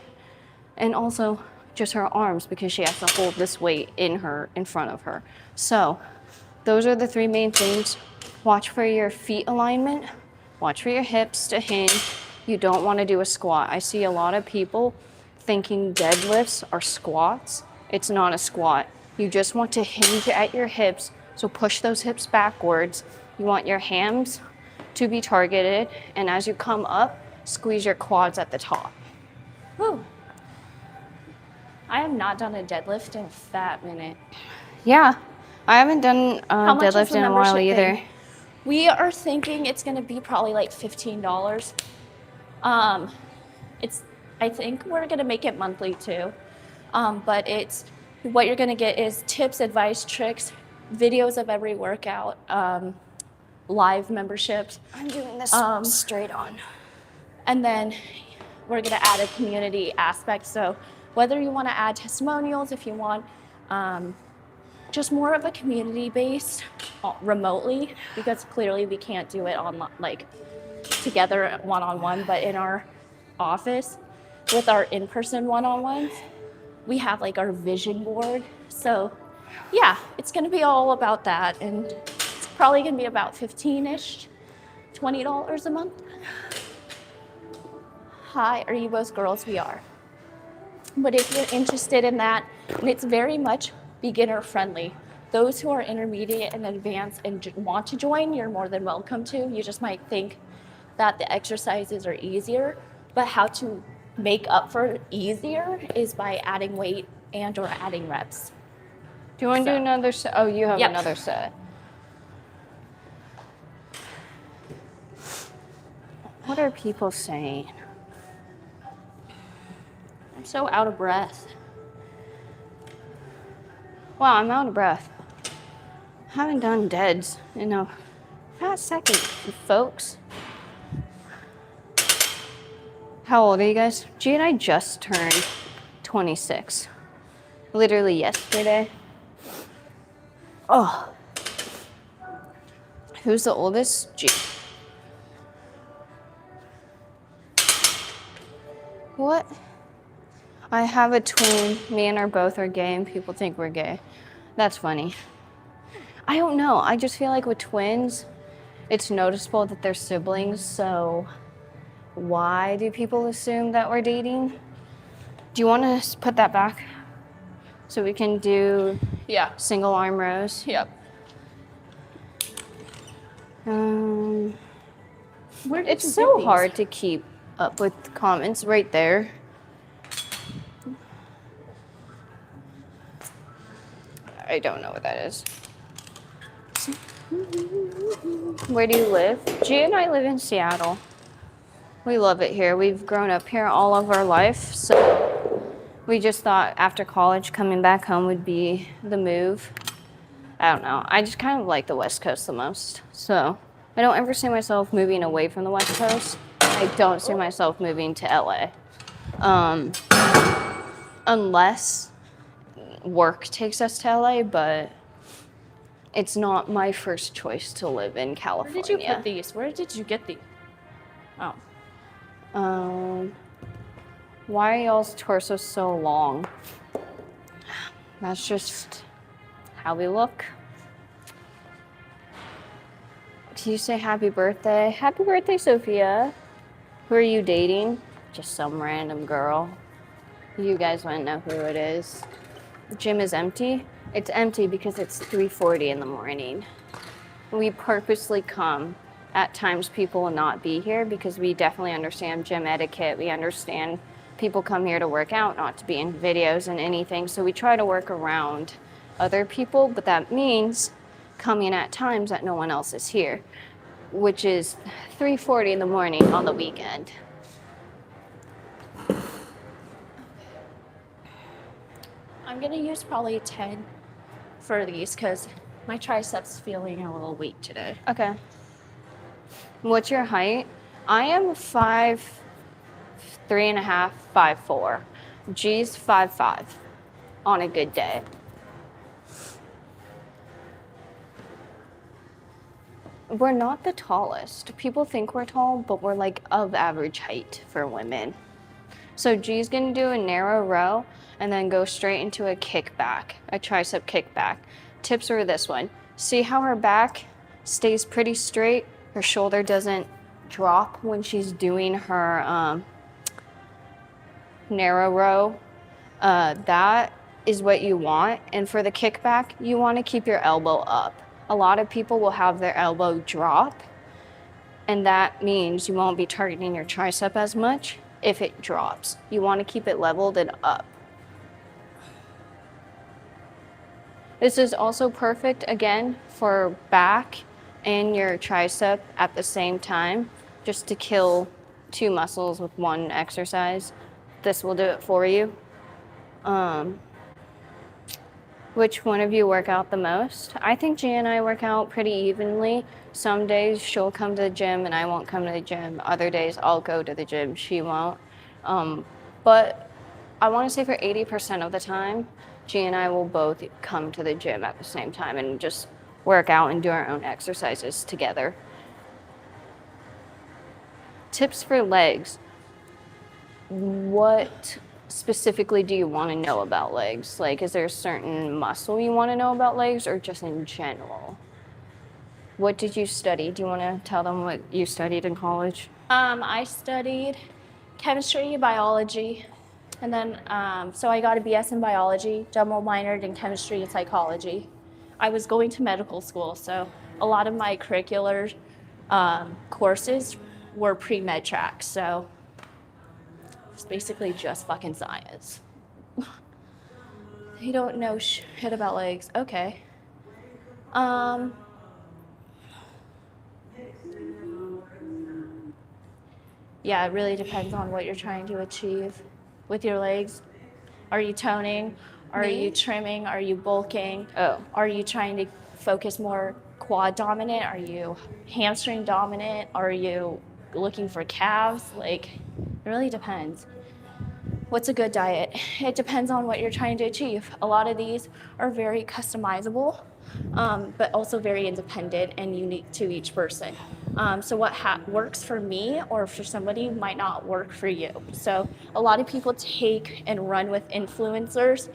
and also just her arms because she has to hold this weight in front of her. So those are the three main things. Watch for your feet alignment, watch for your hips to hinge. You don't want to do a squat. I see a lot of people thinking deadlifts are squats. It's not a squat. You just want to hinge at your hips, so push those hips backwards. You want your hams to be targeted, and as you come up, squeeze your quads at the top. Whew. I have not done a deadlift in a fat minute. Yeah, I haven't done How much is deadlift the in a while membership either. thing? We are thinking it's gonna be probably like $15. I think we're gonna make it monthly too. But what you're gonna get is tips, advice, tricks, videos of every workout, live memberships. I'm doing this straight on. And then we're gonna add a community aspect. So whether you wanna add testimonials, if you want just more of a community based remotely, because clearly we can't do it on like together one-on-one, but in our office with our in-person one-on-ones, we have like our vision board. So yeah, it's gonna be all about that, and it's probably gonna be about 15-ish, $20 a month. Hi, are you both girls? We are. But if you're interested in that, and it's very much beginner friendly. Those who are intermediate and advanced and want to join, you're more than welcome to. You just might think that the exercises are easier, but how to make up for easier is by adding weight and or adding reps. Do you want to do another set? Oh, you have Yep. another set. What are people saying? I'm so out of breath. Wow, I'm out of breath. Haven't done deads in a fat second, folks. How old are you guys? G and I just turned 26. Literally yesterday. Oh. Who's the oldest? G. What? I have a twin. Me and her both are gay, and people think we're gay. That's funny. I don't know. I just feel like with twins, it's noticeable that they're siblings, so why do people assume that we're dating? Do you want to put that back so we can do single arm rows? Yep. It's so hard to keep up with comments right there. I don't know what that is. Where do you live? G and I live in Seattle. We love it here. We've grown up here all of our life, so we just thought after college coming back home would be the move. I don't know. I just kind of like the West Coast the most. So I don't ever see myself moving away from the West Coast. I don't see myself moving to LA. Unless work takes us to LA, but it's not my first choice to live in California. Where did you put these? Where did you get these? Oh. Why are y'all's torsos so long? That's just how we look. Do you say happy birthday? Happy birthday, Sophia. Who are you dating? Just some random girl. You guys wouldn't know who it is. The gym is empty. It's empty because it's 3:40 in the morning. We purposely come at times people will not be here because we definitely understand gym etiquette. We understand people come here to work out, not to be in videos and anything. So we try to work around other people, but that means coming at times that no one else is here, which is 3:40 in the morning on the weekend. I'm gonna use probably 10 for these because my triceps feeling a little weak today. Okay. What's your height? I am 5'3.5", 5'4". G's 5'5" on a good day. We're not the tallest. People think we're tall, but we're like of average height for women. So G's gonna do a narrow row and then go straight into a kickback, a tricep kickback. Tips are this one. See how her back stays pretty straight? Her shoulder doesn't drop when she's doing her narrow row. That is what you want. And for the kickback, you want to keep your elbow up. A lot of people will have their elbow drop, and that means you won't be targeting your tricep as much if it drops. You want to keep it leveled and up. This is also perfect, again, for back and your tricep at the same time, just to kill two muscles with one exercise. This will do it for you. Which one of you work out the most? I think Gia and I work out pretty evenly. Some days she'll come to the gym and I won't come to the gym. Other days I'll go to the gym, she won't. But I want to say for 80% of the time, Gia and I will both come to the gym at the same time and just work out and do our own exercises together. Tips for legs. What specifically do you want to know about legs? Like, is there a certain muscle you want to know about legs or just in general? What did you study? Do you want to tell them what you studied in college? I studied chemistry, biology, and then so I got a BS in biology, double minored in chemistry and psychology. I was going to medical school, so a lot of my curricular courses were pre-med tracks, so it's basically just fucking science. You don't know shit about legs. Okay. Yeah, it really depends on what you're trying to achieve with your legs. Are you toning? Are you trimming? Are you bulking? Oh. Are you trying to focus more quad dominant? Are you hamstring dominant? Are you looking for calves? Like, it really depends. What's a good diet? It depends on what you're trying to achieve. A lot of these are very customizable, but also very independent and unique to each person. So what works for me or for somebody might not work for you. So a lot of people take and run with influencers,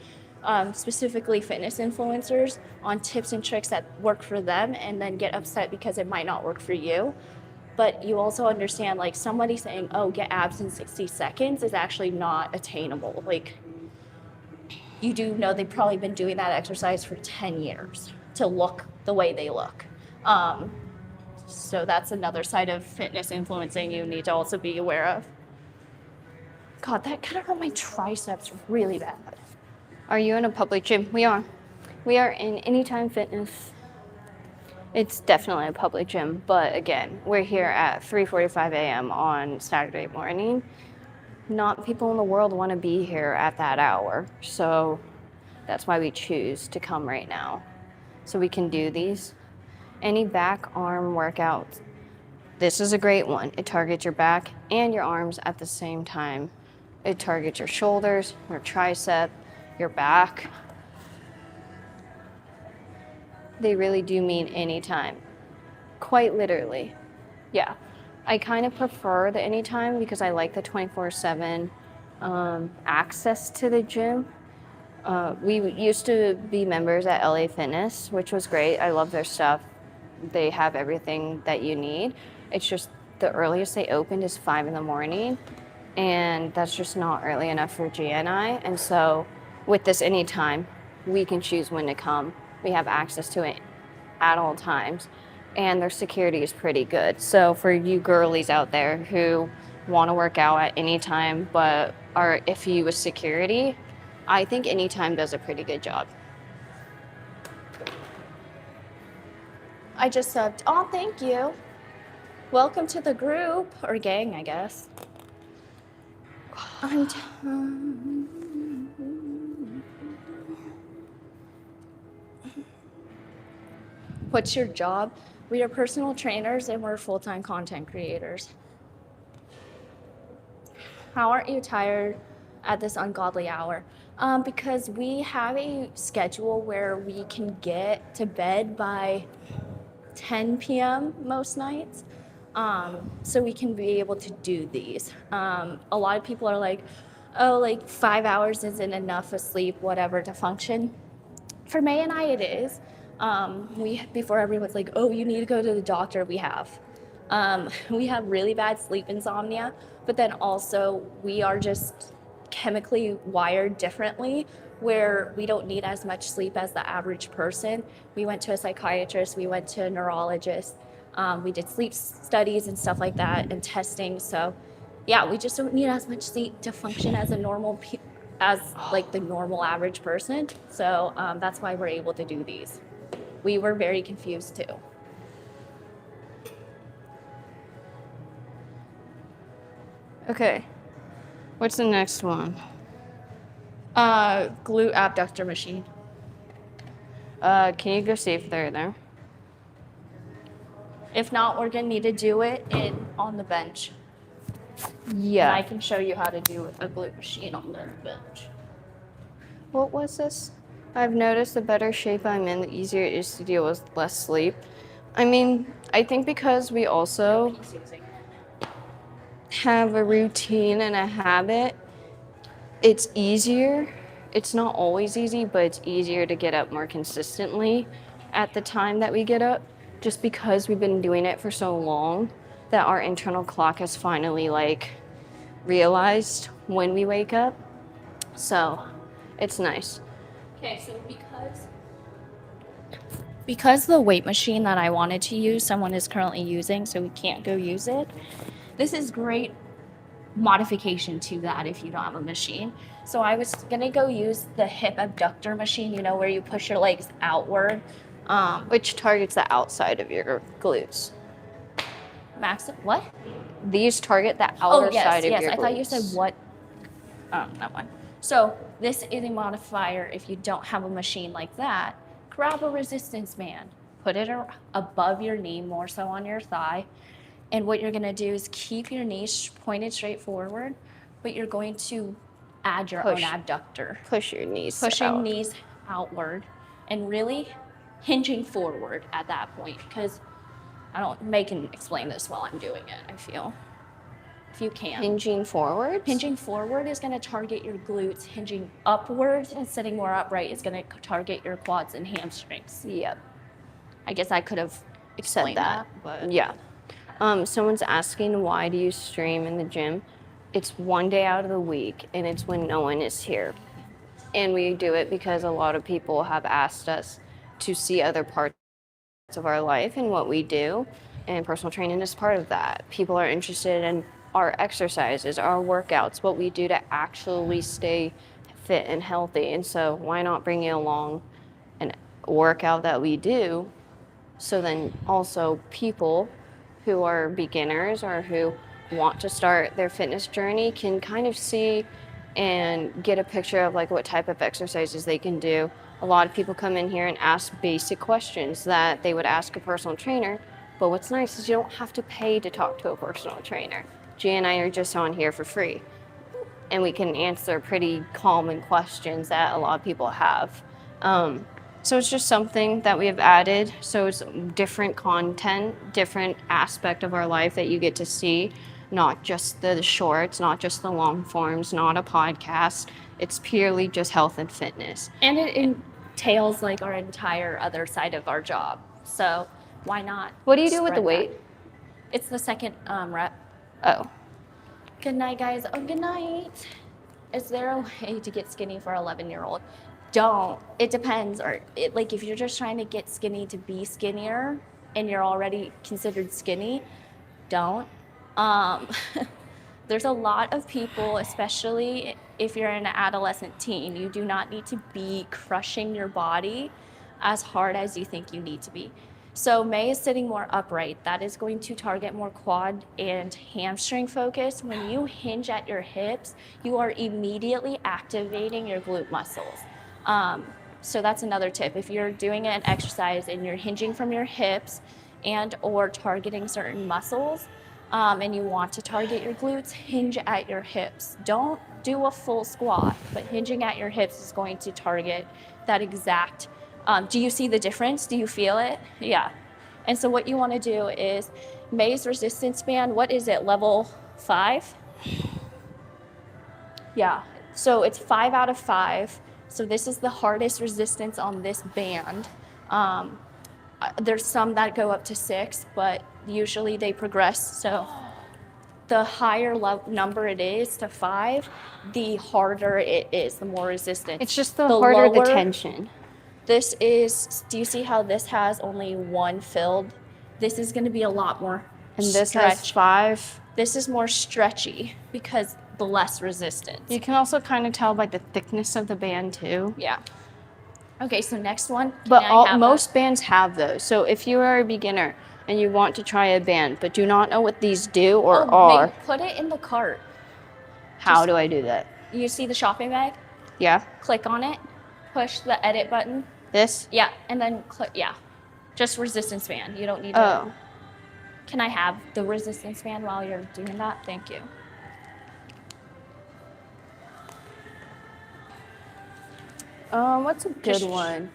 specifically fitness influencers, on tips and tricks that work for them and then get upset because it might not work for you. But you also understand, like, somebody saying, oh, get abs in 60 seconds is actually not attainable. Like, you do know they've probably been doing that exercise for 10 years to look the way they look. So that's another side of fitness influencing you need to also be aware of. God, that kind of hurt my triceps really bad. Are you in a public gym? We are. We are in Anytime Fitness. It's definitely a public gym, but again, we're here at 3:45 a.m. on Saturday morning. Not people in the world want to be here at that hour, so that's why we choose to come right now. So we can do these. Any back arm workouts. This is a great one. It targets your back and your arms at the same time. It targets your shoulders, your tricep, your back. They really do mean anytime. Quite literally. Yeah. I kind of prefer the anytime because I like the 24/7 access to the gym. We used to be members at LA Fitness, which was great. I love their stuff. They have everything that you need. It's just the earliest they opened is 5 in the morning, and that's just not early enough for Gia and I. And so with this anytime, we can choose when to come. We have access to it at all times, and their security is pretty good. So for you girlies out there who want to work out at any time but are iffy with security, I think Anytime does a pretty good job. I just subbed. Oh, thank you. Welcome to the group, or gang, I guess. What's your job? We are personal trainers and we're full-time content creators. How aren't you tired at this ungodly hour? Because we have a schedule where we can get to bed by 10 p.m. most nights. So we can be able to do these. A lot of people are like, oh, like 5 hours isn't enough of sleep, whatever, to function. For May and I, it is. Before everyone's like, oh, you need to go to the doctor, we have. We have really bad sleep insomnia, but then also we are just chemically wired differently where we don't need as much sleep as the average person. We went to a psychiatrist, we went to a neurologist, we did sleep studies and stuff like that and testing. So yeah, we just don't need as much sleep to function as like the normal average person. So that's why we're able to do these. We were very confused too. Okay, what's the next one? Glute abductor machine. Can you go see if they're there? If not, we're gonna need to do it on the bench. Yeah. And I can show you how to do a glute machine on the bench. What was this? I've noticed the better shape I'm in, the easier it is to deal with less sleep. I mean, I think because we also have a routine and a habit, it's easier. It's not always easy, but it's easier to get up more consistently at the time that we get up, just because we've been doing it for so long that our internal clock has finally like realized when we wake up. So it's nice. Okay, so because the weight machine that I wanted to use, someone is currently using, so we can't go use it. This is great modification to that if you don't have a machine. So I was gonna go use the hip abductor machine, you know, where you push your legs outward. Which targets the outside of your glutes. What? These target the outer side of your glutes. I thought you said what? That one. So this is a modifier if you don't have a machine like that. Grab a resistance band, put it above your knee, more so on your thigh. And what you're gonna do is keep your knees pointed straight forward, but you're going to add your own abductor. Push your knees Pushing knees outward and really hinging forward at that point, because May can explain this while I'm doing it, I feel. If you can. Hinging forward? Hinging forward is gonna target your glutes. Hinging upwards and sitting more upright is gonna target your quads and hamstrings. Yep. I guess I could have explained that, but yeah. Someone's asking, why do you stream in the gym? It's one day out of the week, and it's when no one is here. And we do it because a lot of people have asked us to see other parts of our life and what we do, and personal training is part of that. People are interested in our exercises, our workouts, what we do to actually stay fit and healthy, and so why not bring you along and workout that we do. So then also people who are beginners or who want to start their fitness journey can kind of see and get a picture of like what type of exercises they can do. A lot of people come in here and ask basic questions that they would ask a personal trainer. But what's nice is you don't have to pay to talk to a personal trainer. Gia and I are just on here for free, and we can answer pretty common questions that a lot of people have. So it's just something that we have added. So it's different content, different aspect of our life that you get to see, not just the shorts, not just the long forms, not a podcast. It's purely just health and fitness. And it entails like our entire other side of our job. So why not? What do you do with the spread weight? that? It's the second rep. Oh, Good night, guys. Oh, good night. Is there a way to get skinny for an 11-year-old? Don't. It depends. Or like if you're just trying to get skinny to be skinnier and you're already considered skinny, don't. There's a lot of people, especially if you're an adolescent teen, you do not need to be crushing your body as hard as you think you need to be. So May is sitting more upright. That is going to target more quad and hamstring focus. When you hinge at your hips, you are immediately activating your glute muscles. So that's another tip. If you're doing an exercise and you're hinging from your hips and or targeting certain muscles, and you want to target your glutes, hinge at your hips. Don't do a full squat, but hinging at your hips is going to target that exact. Do you see the difference? Do you feel it? Yeah. And so what you want to do is May's resistance band, what is it, level 5? Yeah. So it's 5 out of 5. So this is the hardest resistance on this band. There's some that go up to 6, but usually they progress. So the higher number it is to 5, the harder it is, the more resistance. it's just the harder the lower- tension. This is, do you see how this has only 1 filled? This is going to be a lot more And this has stretch. 5. This is more stretchy because the less resistance. You can also kind of tell by the thickness of the band too. Yeah. Okay, so next one. But Can I have most bands have those. So if you are a beginner and you want to try a band but do not know what these do or are, Put it in the cart. how do I do that? You see the shopping bag? Yeah, Click on it. Push the edit button. this? Yeah, and then click. Yeah, just resistance band. You don't need to. Oh, Can I have the resistance band while you're doing that? Thank you. what's a good Just- one?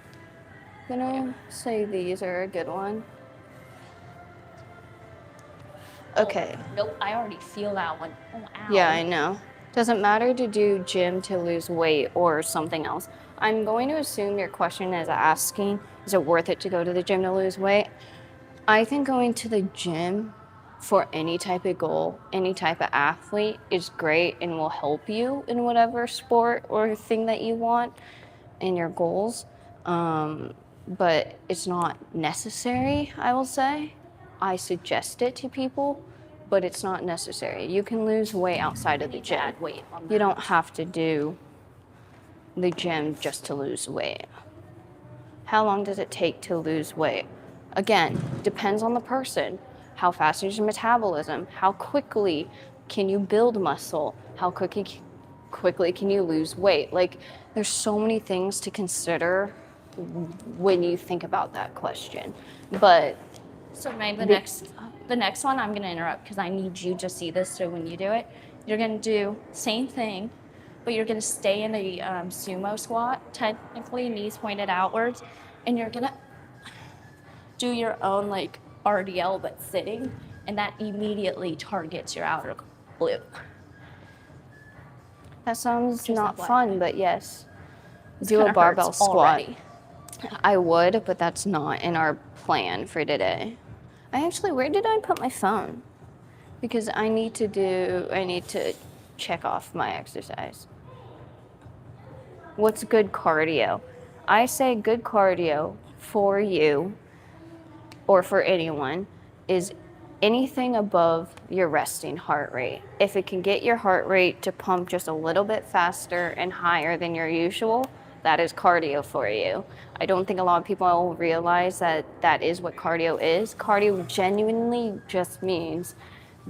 Gonna say these are a good one. Okay. Nope, I already feel that one. Oh, ow. Yeah, I know. Doesn't matter to do gym to lose weight or something else. I'm going to assume your question is asking, is it worth it to go to the gym to lose weight? I think going to the gym for any type of goal, any type of athlete is great and will help you in whatever sport or thing that you want in your goals. But it's not necessary, I will say. I suggest it to people, but it's not necessary. You can lose weight outside of the gym. Add weight on You that. don't have to do the gym just to lose weight. How long does it take to lose weight? Again, depends on the person. How fast is your metabolism? How quickly can you build muscle? How quickly can you lose weight? Like, there's so many things to consider when you think about that question. But So May, the next one I'm gonna interrupt because I need you to see this. So when you do it, you're gonna do same thing, but you're gonna stay in a sumo squat, technically knees pointed outwards, and you're gonna do your own like RDL but sitting, and that immediately targets your outer glute. that sounds Just not FYI. fun, but yes. Do Kinda a barbell hurts squat. already. I would, but that's not in our plan for today. Where did I put my phone? Because I need to check off my exercise. What's good cardio? I say good cardio for you or for anyone is anything above your resting heart rate. If it can get your heart rate to pump just a little bit faster and higher than your usual, That is cardio for you. I don't think a lot of people realize that that is what cardio is. Cardio genuinely just means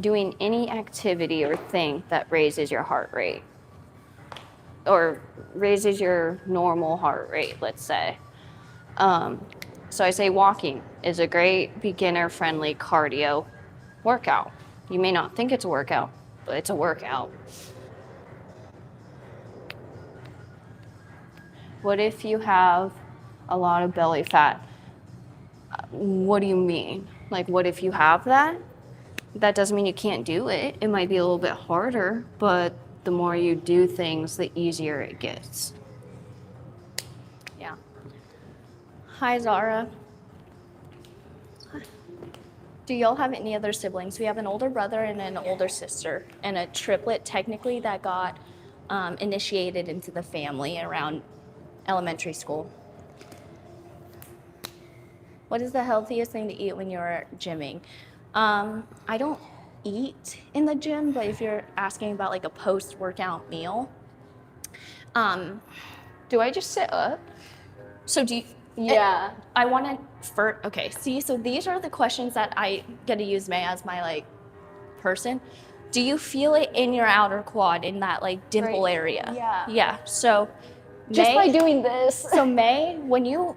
doing any activity or thing that raises your heart rate or raises your normal heart rate, let's say. So I say walking is a great beginner-friendly cardio workout. You may not think it's a workout, but it's a workout. What if you have a lot of belly fat? What do you mean? Like, what if you have that? That doesn't mean you can't do it. It might be a little bit harder, but the more you do things, the easier it gets. Yeah. Hi, Zara. Do y'all have any other siblings? We have an older brother and an older sister, and a triplet technically that got initiated into the family around elementary school. What is the healthiest thing to eat when you're gymming? I don't eat in the gym, but if you're asking about like a post-workout meal, Do I just sit up? so do you, Yeah. I want to okay, see, so these are the questions that I get to use May as my like person. Do you feel it in your outer quad in that like dimple Right. area? Yeah. Yeah. So Just May, by doing this. so May, when you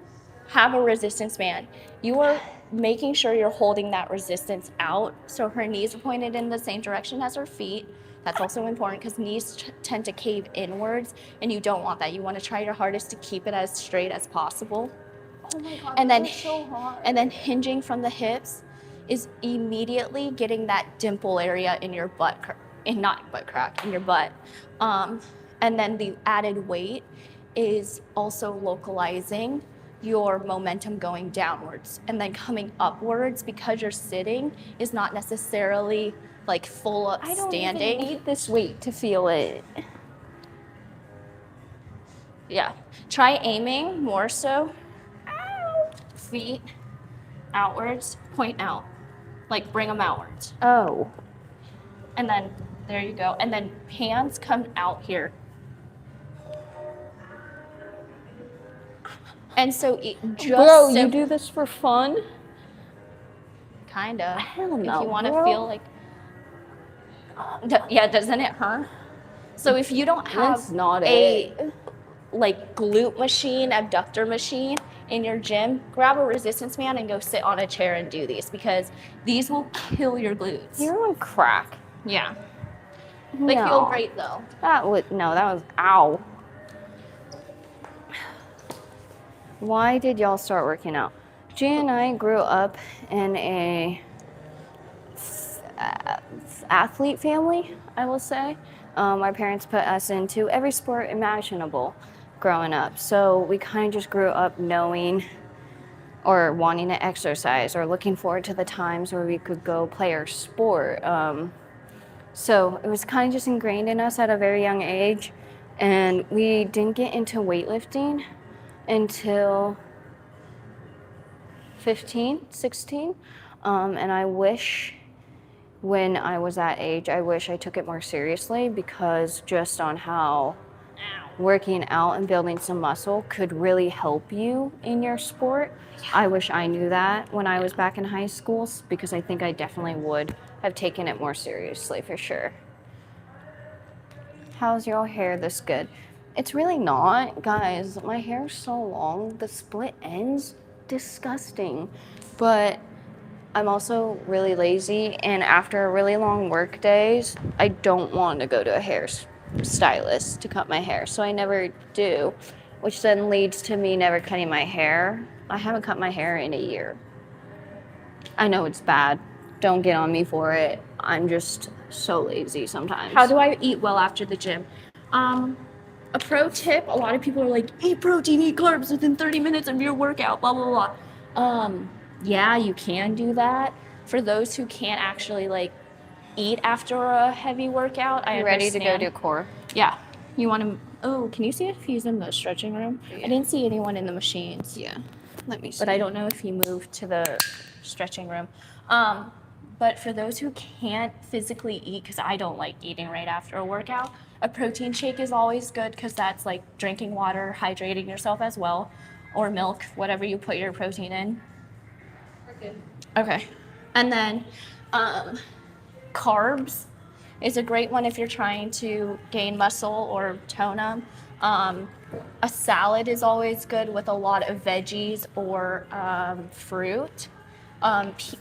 have a resistance band, you are making sure you're holding that resistance out. So her knees are pointed in the same direction as her feet. That's also important because knees tend to cave inwards, and you don't want that. You want to try your hardest to keep it as straight as possible. Oh my God, And then, this is so hard. and then hinging from the hips is immediately getting that dimple area in your butt, in your butt. And then the added weight is also localizing your momentum going downwards, and then coming upwards because you're sitting is not necessarily like full up standing. I don't even need this weight to feel it. Yeah. Try aiming more so. Feet outwards, point out. Like bring them outwards. Oh. And then there you go. And then hands come out here. And so just Bro, you do this for fun? kind of. Hell If no, you want to bro. feel like, yeah, doesn't it hurt? So if you don't have That's not a it. like glute machine, abductor machine in your gym, grab a resistance band and go sit on a chair and do these, because these will kill your glutes. You're on crack. Yeah. They No. feel great though. That was ow. Why did y'all start working out? Jan and I grew up in a athlete family, I will say. Our parents put us into every sport imaginable growing up. So we kind of just grew up knowing or wanting to exercise or looking forward to the times where we could go play our sport. So it was kind of just ingrained in us at a very young age. And we didn't get into weightlifting until 15, 16. And I wish when I was that age, I wish I took it more seriously, because just on how working out and building some muscle could really help you in your sport. I wish I knew that when I was back in high school, because I think I definitely would have taken it more seriously for sure. How's your hair this good? It's really not, guys. My hair's so long. The split ends, disgusting. But I'm also really lazy, and after really long work days, I don't want to go to a hair stylist to cut my hair, so I never do, which then leads to me never cutting my hair. I haven't cut my hair in a year. I know it's bad. Don't get on me for it. I'm just so lazy sometimes. How do I eat well after the gym? A pro tip, a lot of people are like, eat protein, eat carbs within 30 minutes of your workout, blah, blah, blah. Yeah, you can do that. For those who can't actually like eat after a heavy workout, I ready to go understand. do core? Yeah. You want to, oh, can you see if he's in the stretching room? Yeah. I didn't see anyone in the machines. Yeah. Let me see. But I don't know if he moved to the stretching room. But for those who can't physically eat, because I don't like eating right after a workout, a protein shake is always good because that's like drinking water, hydrating yourself as well, or milk, whatever you put your protein in. Okay. And then carbs is a great one if you're trying to gain muscle or tone them. A salad is always good with a lot of veggies or fruit.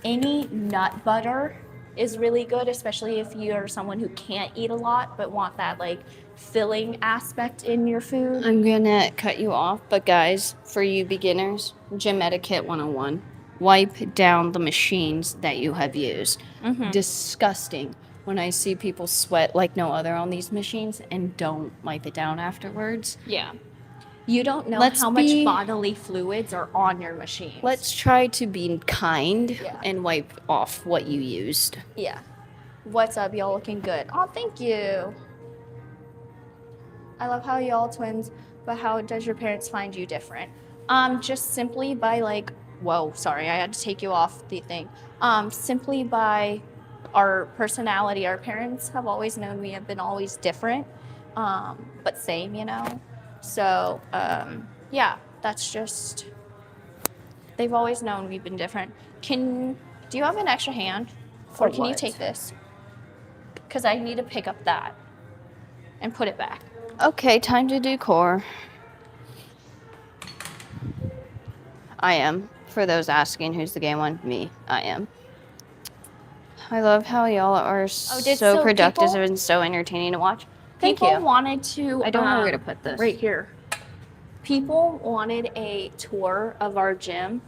Any nut butter is really good, especially if you're someone who can't eat a lot but want that like filling aspect in your food. I'm gonna cut you off, but guys, for you beginners, gym etiquette 101. Wipe down the machines that you have used. Disgusting when I see people sweat like no other on these machines and don't wipe it down afterwards. Yeah. You don't know Let's how much bodily fluids are on your machine. Let's try to be kind Yeah. and wipe off what you used. Yeah. What's up? Y'all looking good. Oh, thank you. I love how y'all twins, but how does your parents find you different? Just simply by like, whoa, sorry, I had to take you off the thing. Simply by our personality. Our parents have always known we have been always different, but same, you know? So, yeah, that's just, they've always known we've been different. Do you have an extra hand? Or can you take this? Because I need to pick up that and put it back. Okay, time to do core. I am. For those asking who's the gay one, me. I am. I love how y'all are so productive and so entertaining to watch. Thank you. People wanted to... I don't know where to put this. Right here. People wanted a tour of our gym.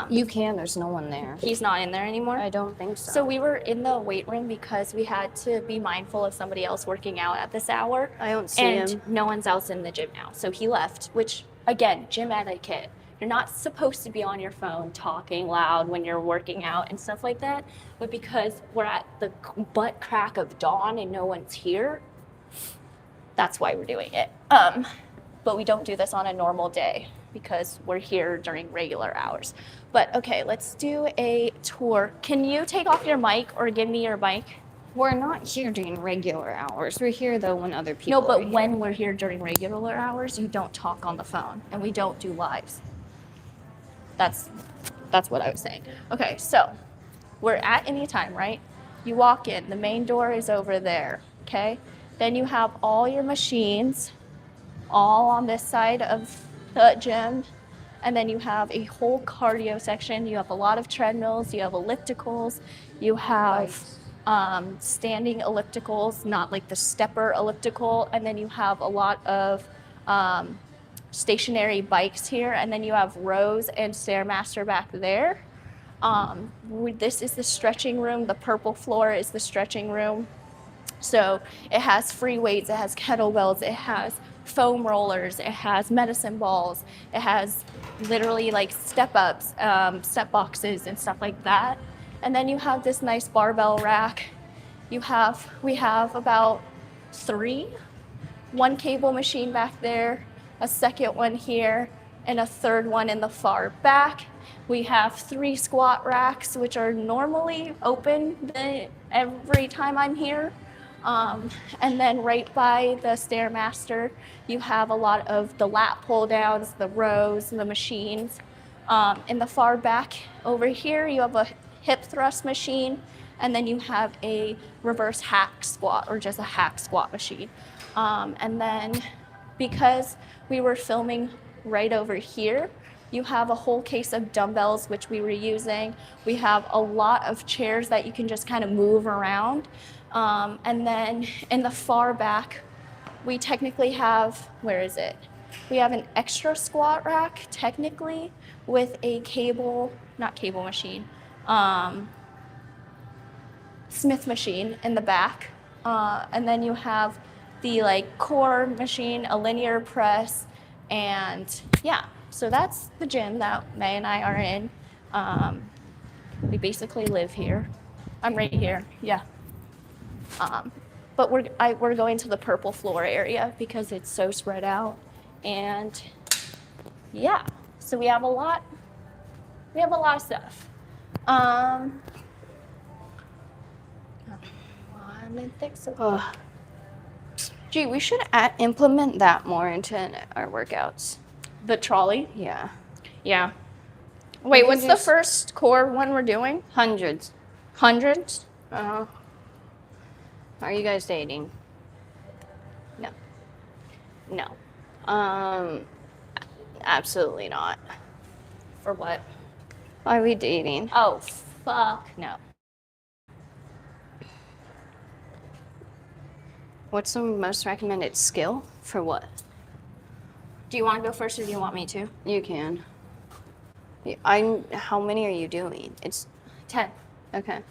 You can. There's no one there. He's not in there anymore? I don't think so. So we were in the weight room because we had to be mindful of somebody else working out at this hour. I don't see him. And no one's else in the gym now. So he left, which, again, gym etiquette. You're not supposed to be on your phone talking loud when you're working out and stuff like that. But because we're at the butt crack of dawn and no one's here, that's why we're doing it. But we don't do this on a normal day because we're here during regular hours. But okay, let's do a tour. Can you take off your mic or give me your mic? We're not here during regular hours. We're here though when other people No, but when we're here during regular hours, you don't talk on the phone and we don't do lives. That's what I was saying. Okay, so we're at any time, right? You walk in, the main door is over there, okay? Then you have all your machines all on this side of the gym. And then you have a whole cardio section. You have a lot of treadmills, you have ellipticals, you have standing ellipticals, not like the stepper elliptical. And then you have a lot of stationary bikes here. And then you have rows and Stairmaster back there. This is the stretching room. The purple floor is the stretching room. So it has free weights, it has kettlebells, it has foam rollers, it has medicine balls, it has literally like step ups, step boxes and stuff like that. And then you have this nice barbell rack. We have about 3, 1 cable machine back there, a second one here, and a third one in the far back. We have 3 squat racks, which are normally open every time I'm here. And then right by the Stairmaster, you have a lot of the lat pull downs, the rows, the machines. In the far back over here, you have a hip thrust machine, and then you have a reverse hack squat or just a hack squat machine. And then because we were filming right over here, you have a whole case of dumbbells, which we were using. We have a lot of chairs that you can just kind of move around. And then in the far back, we technically have, where is it? We have an extra squat rack, technically, with a Smith machine in the back. And then you have the like core machine, a linear press, and yeah. So that's the gym that May and I are in. We basically live here. I'm right here, yeah. But we're going to the purple floor area because it's so spread out. And yeah, so we have a lot of stuff. I'm in thick support. Ugh. Gee, we should implement that more into our workouts. The trolley? Yeah. Yeah. Wait, can what's the just- first core one we're doing? Hundreds. Hundreds? Are you guys dating? No. No. Absolutely not. For what? Why are we dating? Oh, fuck no. What's the most recommended skill for what? Do you want to go first or do you want me to? You can. How many are you doing? It's 10. okay.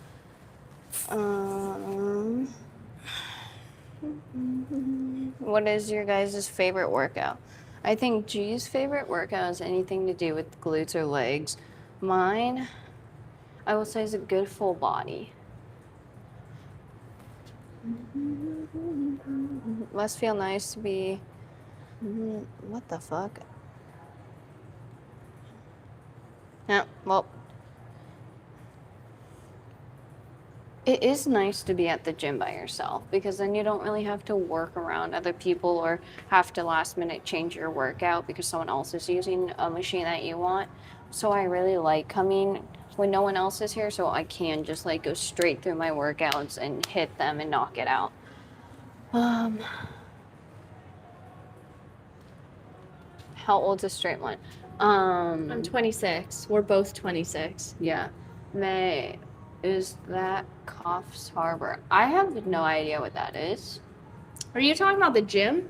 What is your guys' favorite workout? I think G's favorite workout is anything to do with glutes or legs. Mine, I will say, is a good full body. Must feel nice to be. What the fuck? Yeah, well. It is nice to be at the gym by yourself because then you don't really have to work around other people or have to last minute change your workout because someone else is using a machine that you want. So I really like coming when no one else is here so I can just like go straight through my workouts and hit them and knock it out. How old's a straight one? I'm 26. We're both 26. Yeah. May. Is that Coffs Harbor? I have no idea what that is. Are you talking about the gym?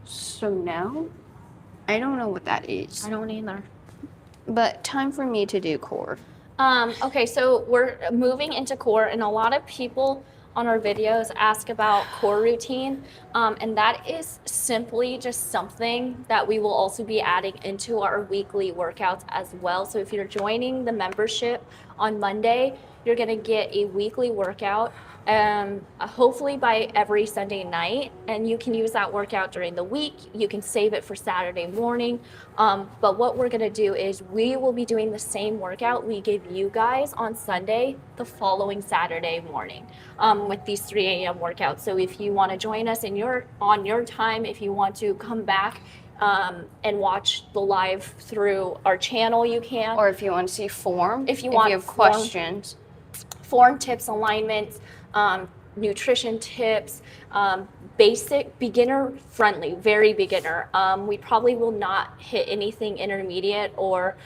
So now, I don't know what that is. I don't either. But time for me to do core. Okay, so we're moving into core, and a lot of people on our videos ask about core routine, and that is simply just something that we will also be adding into our weekly workouts as well. So if you're joining the membership on Monday, you're gonna get a weekly workout, hopefully by every Sunday night, and you can use that workout during the week. You can save it for Saturday morning, but what we're gonna do is we will be doing the same workout we give you guys on Sunday the following Saturday morning with these 3 a.m. workouts. So if you want to join us on your time, if you want to come back and watch the live through our channel, you can. Or if you want to see form. If you have questions. Form tips, alignments, nutrition tips, basic, beginner friendly, very beginner. We probably will not hit anything intermediate or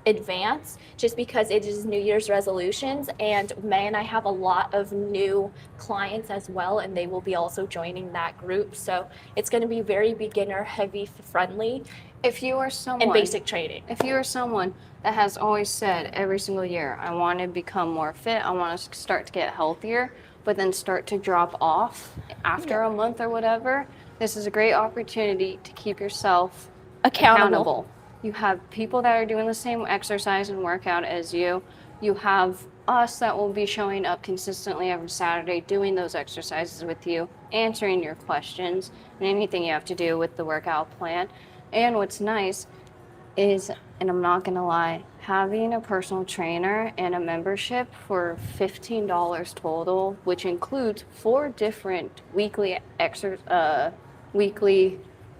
advanced just because it is New Year's resolutions, and May and I have a lot of new clients as well, and they will be also joining that group. So it's going to be very beginner heavy friendly. If you are someone and basic training. If you are someone that has always said every single year, I want to become more fit, I want to start to get healthier, but then start to drop off after a month or whatever, this is a great opportunity to keep yourself accountable. You have people that are doing the same exercise and workout as you. You have us that will be showing up consistently every Saturday, doing those exercises with you, answering your questions, and anything you have to do with the workout plan. And what's nice is, and I'm not gonna lie, having a personal trainer and a membership for $15 total, which includes 4 different weekly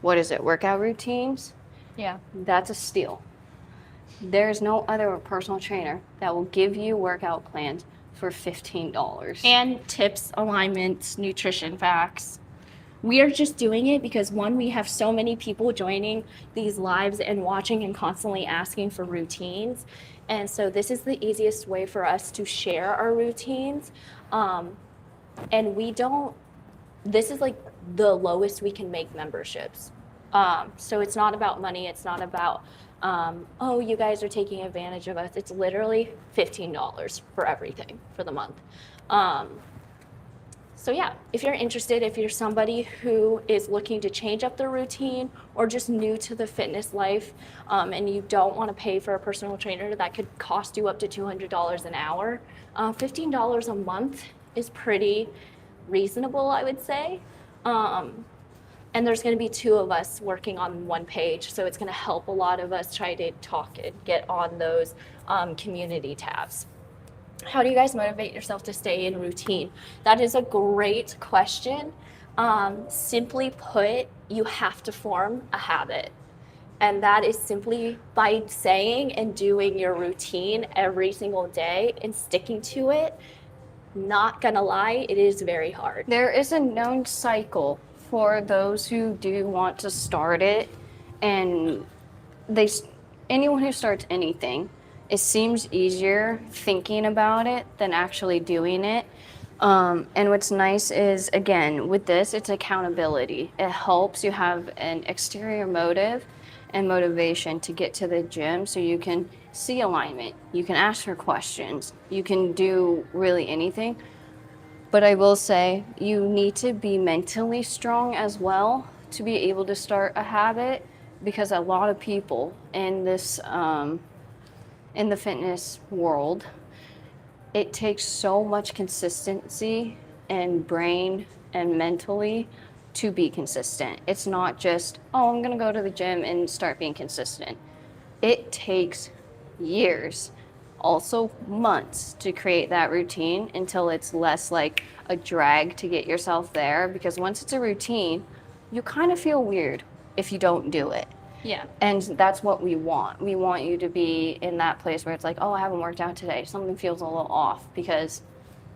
workout routines. Yeah. That's a steal. There's no other personal trainer that will give you workout plans for $15. And tips, alignments, nutrition facts. We are just doing it because, one, we have so many people joining these lives and watching and constantly asking for routines. And so this is the easiest way for us to share our routines. And this is like the lowest we can make memberships. So it's not about money. It's not about, oh, you guys are taking advantage of us. It's literally $15 for everything for the month. So yeah, if you're interested, if you're somebody who is looking to change up their routine or just new to the fitness life, and you don't want to pay for a personal trainer that could cost you up to $200 an hour, $15 a month is pretty reasonable, I would say. And there's going to be 2 of us working on one page, so it's going to help a lot of us try to talk and get on those community tabs. How do you guys motivate yourself to stay in routine? That is a great question. Simply put, you have to form a habit. And that is simply by saying and doing your routine every single day and sticking to it. Not gonna lie, it is very hard. There is a known cycle for those who do want to start it, and anyone who starts anything, it seems easier thinking about it than actually doing it. And what's nice is, again, with this, it's accountability. It helps you have an exterior motive and motivation to get to the gym so you can see alignment, you can ask her questions, you can do really anything. But I will say you need to be mentally strong as well to be able to start a habit, because a lot of people in this in the fitness world, it takes so much consistency and brain and mentally to be consistent. It's not just, oh, I'm gonna go to the gym and start being consistent. It takes years, also months, to create that routine until it's less like a drag to get yourself there. Because once it's a routine, you kind of feel weird if you don't do it. Yeah. And that's what we want. We want you to be in that place where it's like, oh, I haven't worked out today. Something feels a little off, because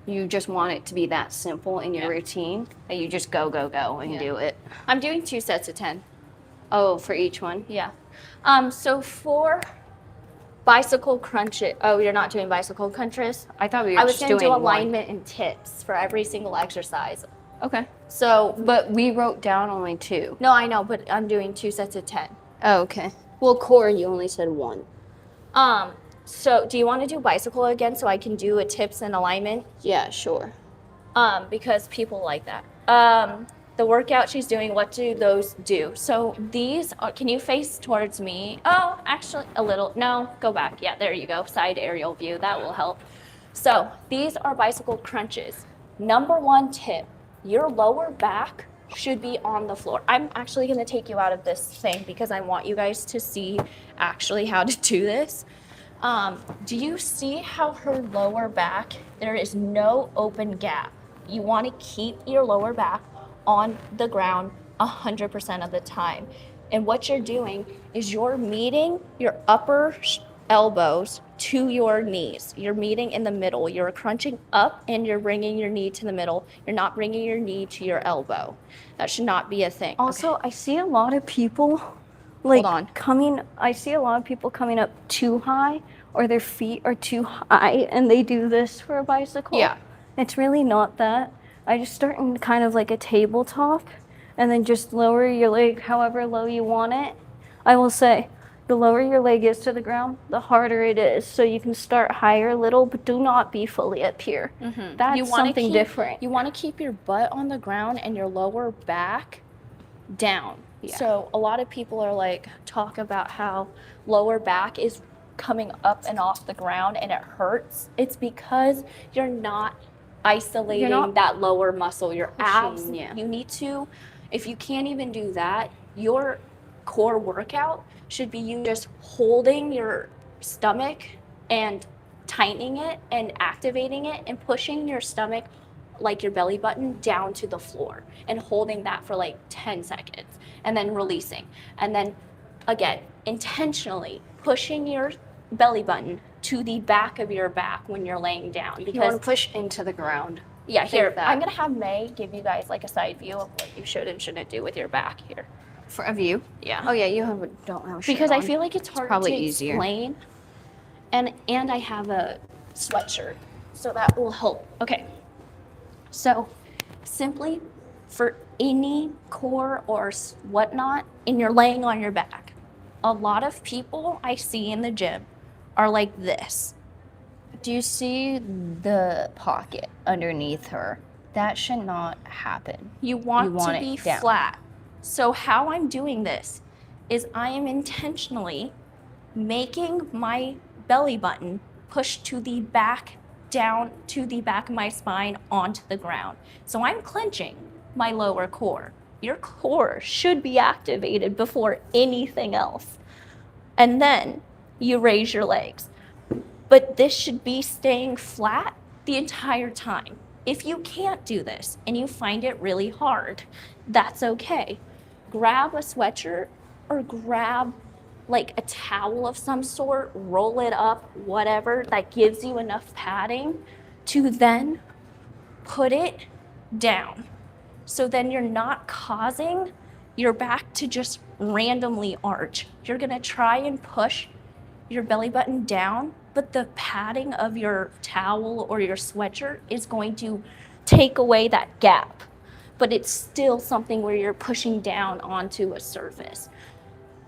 you just want it to be that simple in your routine that you just go and do it. I'm doing 2 sets of 10. Oh, for each one? Yeah. So for bicycle crunches, oh, you're not doing bicycle crunches? I thought we were I was just going to doing do alignment and tips for every single exercise. Okay. So, But we wrote down only 2. no, I know, but I'm doing 2 sets of 10. Oh, okay. Well, core, you only said 1. So do you want to do bicycle again so I can do a tips and alignment? Yeah, sure. Because people like that. The workout she's doing, what do those do? So these are, can you face towards me? Oh, actually a little, no, go back. Yeah, there you go. Side aerial view, that will help. So these are bicycle crunches. Number 1 tip, your lower back should be on the floor. I'm actually gonna take you out of this thing because I want you guys to see actually how to do this. Do you see how her lower back, there is no open gap? You want to keep your lower back on the ground 100% of the time. And what you're doing is you're meeting your upper elbows to your knees. You're meeting in the middle. You're crunching up and you're bringing your knee to the middle. You're not bringing your knee to your elbow. That should not be a thing. Also, I see a lot of people like Hold I see a lot of people coming up too high, or their feet are too high, and they do this for a bicycle. Yeah. It's really not that. I just start in kind of like a tabletop, and then just lower your leg however low you want it. I will say, the lower your leg is to the ground, the harder it is. So you can start higher a little, but do not be fully up here. Mm-hmm. That's something different. You want to keep your butt on the ground and your lower back down. Yeah. So a lot of people are like, talk about how lower back is coming up and off the ground and it hurts. It's because you're not isolating that lower muscle, your abs. Yeah. You need to, if you can't even do that, your core workout should be you just holding your stomach and tightening it and activating it and pushing your stomach, like your belly button, down to the floor and holding that for like 10 seconds and then releasing. And then again, intentionally pushing your belly button to the back of your back when you're laying down. Because you want to push into the ground. Yeah, here, I'm going to have May give you guys like a side view of what you should and shouldn't do with your back here. For a view? Yeah. Oh yeah, you don't have a shirt Because on. I feel like it's hard probably to easier. explain. And I have a sweatshirt, so that will help. Okay. So simply for any core or whatnot, and you're laying on your back, a lot of people I see in the gym are like this. Do you see the pocket underneath her? That should not happen. You want to it be down. flat. So how I'm doing this is I am intentionally making my belly button push to the back, down to the back of my spine onto the ground. So I'm clenching my lower core. Your core should be activated before anything else. And then you raise your legs. but this should be staying flat the entire time. If you can't do this and you find it really hard, that's okay. Grab a sweatshirt or grab like a towel of some sort, roll it up, whatever, that gives you enough padding to then put it down. So then you're not causing your back to just randomly arch. You're gonna try and push your belly button down, but the padding of your towel or your sweatshirt is going to take away that gap. But it's still something where you're pushing down onto a surface.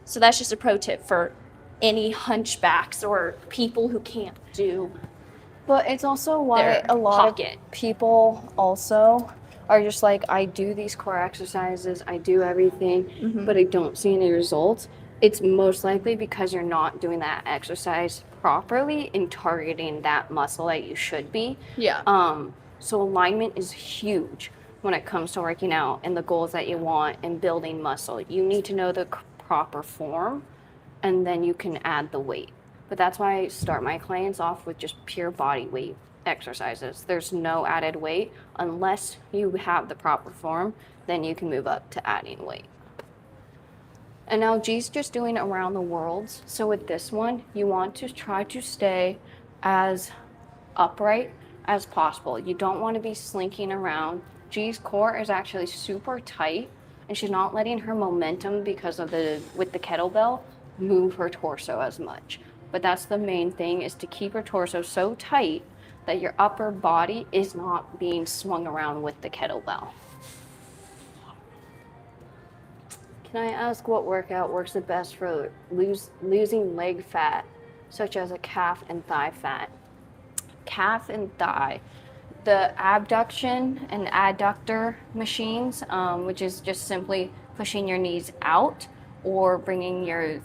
So that's just a pro tip for any hunchbacks or people who can't do. But it's also why Their a lot pocket. of people also are just like, I do these core exercises, I do everything, but I don't see any results. It's most likely because you're not doing that exercise properly and targeting that muscle that you should be. Yeah. So alignment is huge when it comes to working out and the goals that you want and building muscle. You need to know the proper form, and then you can add the weight. But that's why I start my clients off with just pure body weight exercises. There's no added weight unless you have the proper form, then you can move up to adding weight. And now G's just doing around the world. So with this one, you want to try to stay as upright as possible. You don't want to be slinking around. G's core is actually super tight, and she's not letting her momentum because of with the kettlebell move her torso as much. But that's the main thing, is to keep her torso so tight that your upper body is not being swung around with the kettlebell. Can I ask what workout works the best for losing leg fat, such as a calf and thigh fat? Calf and thigh. The abduction and adductor machines, which is just simply pushing your knees out or bringing your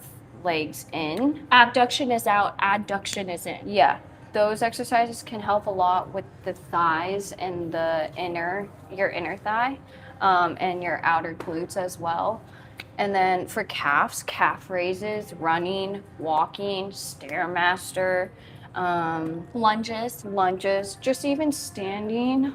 legs in. Abduction is out, adduction is in. Yeah, those exercises can help a lot with the thighs and your inner thigh, and your outer glutes as well. And then for calves, calf raises, running, walking, Stairmaster, lunges, just even standing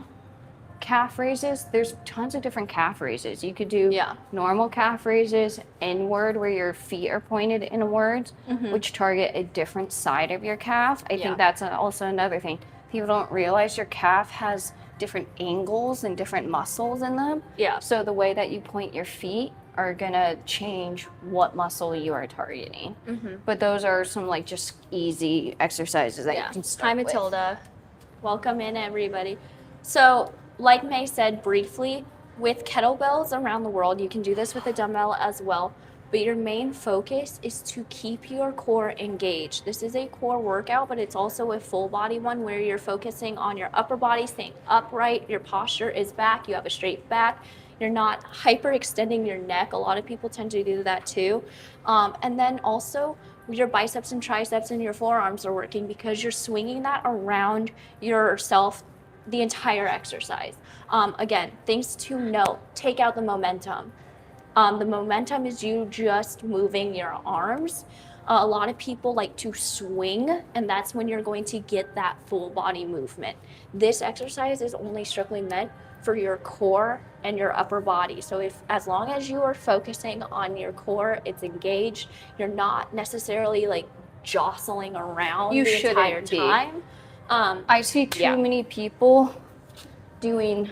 calf raises. There's tons of different calf raises. You could do normal calf raises, inward, where your feet are pointed inwards, which target a different side of your calf. I think that's also another thing. People don't realize your calf has different angles and different muscles in them. Yeah. So the way that you point your feet are gonna change what muscle you are targeting. But those are some like just easy exercises that you can start Hi, Matilda. Welcome in, everybody. So, like May said briefly, with kettlebells around the world, you can do this with a dumbbell as well, but your main focus is to keep your core engaged. This is a core workout, but it's also a full body one where you're focusing on your upper body staying upright, your posture is back, you have a straight back, you're not hyperextending your neck. A lot of people tend to do that too. And then also your biceps and triceps and your forearms are working because you're swinging that around yourself the entire exercise. Again, things to note, take out the momentum. The momentum is you just moving your arms. A lot of people like to swing, and that's when you're going to get that full body movement. This exercise is only strictly meant for your core and your upper body. So as long as you are focusing on your core, it's engaged, you're not necessarily like jostling around the entire time. I see too many people doing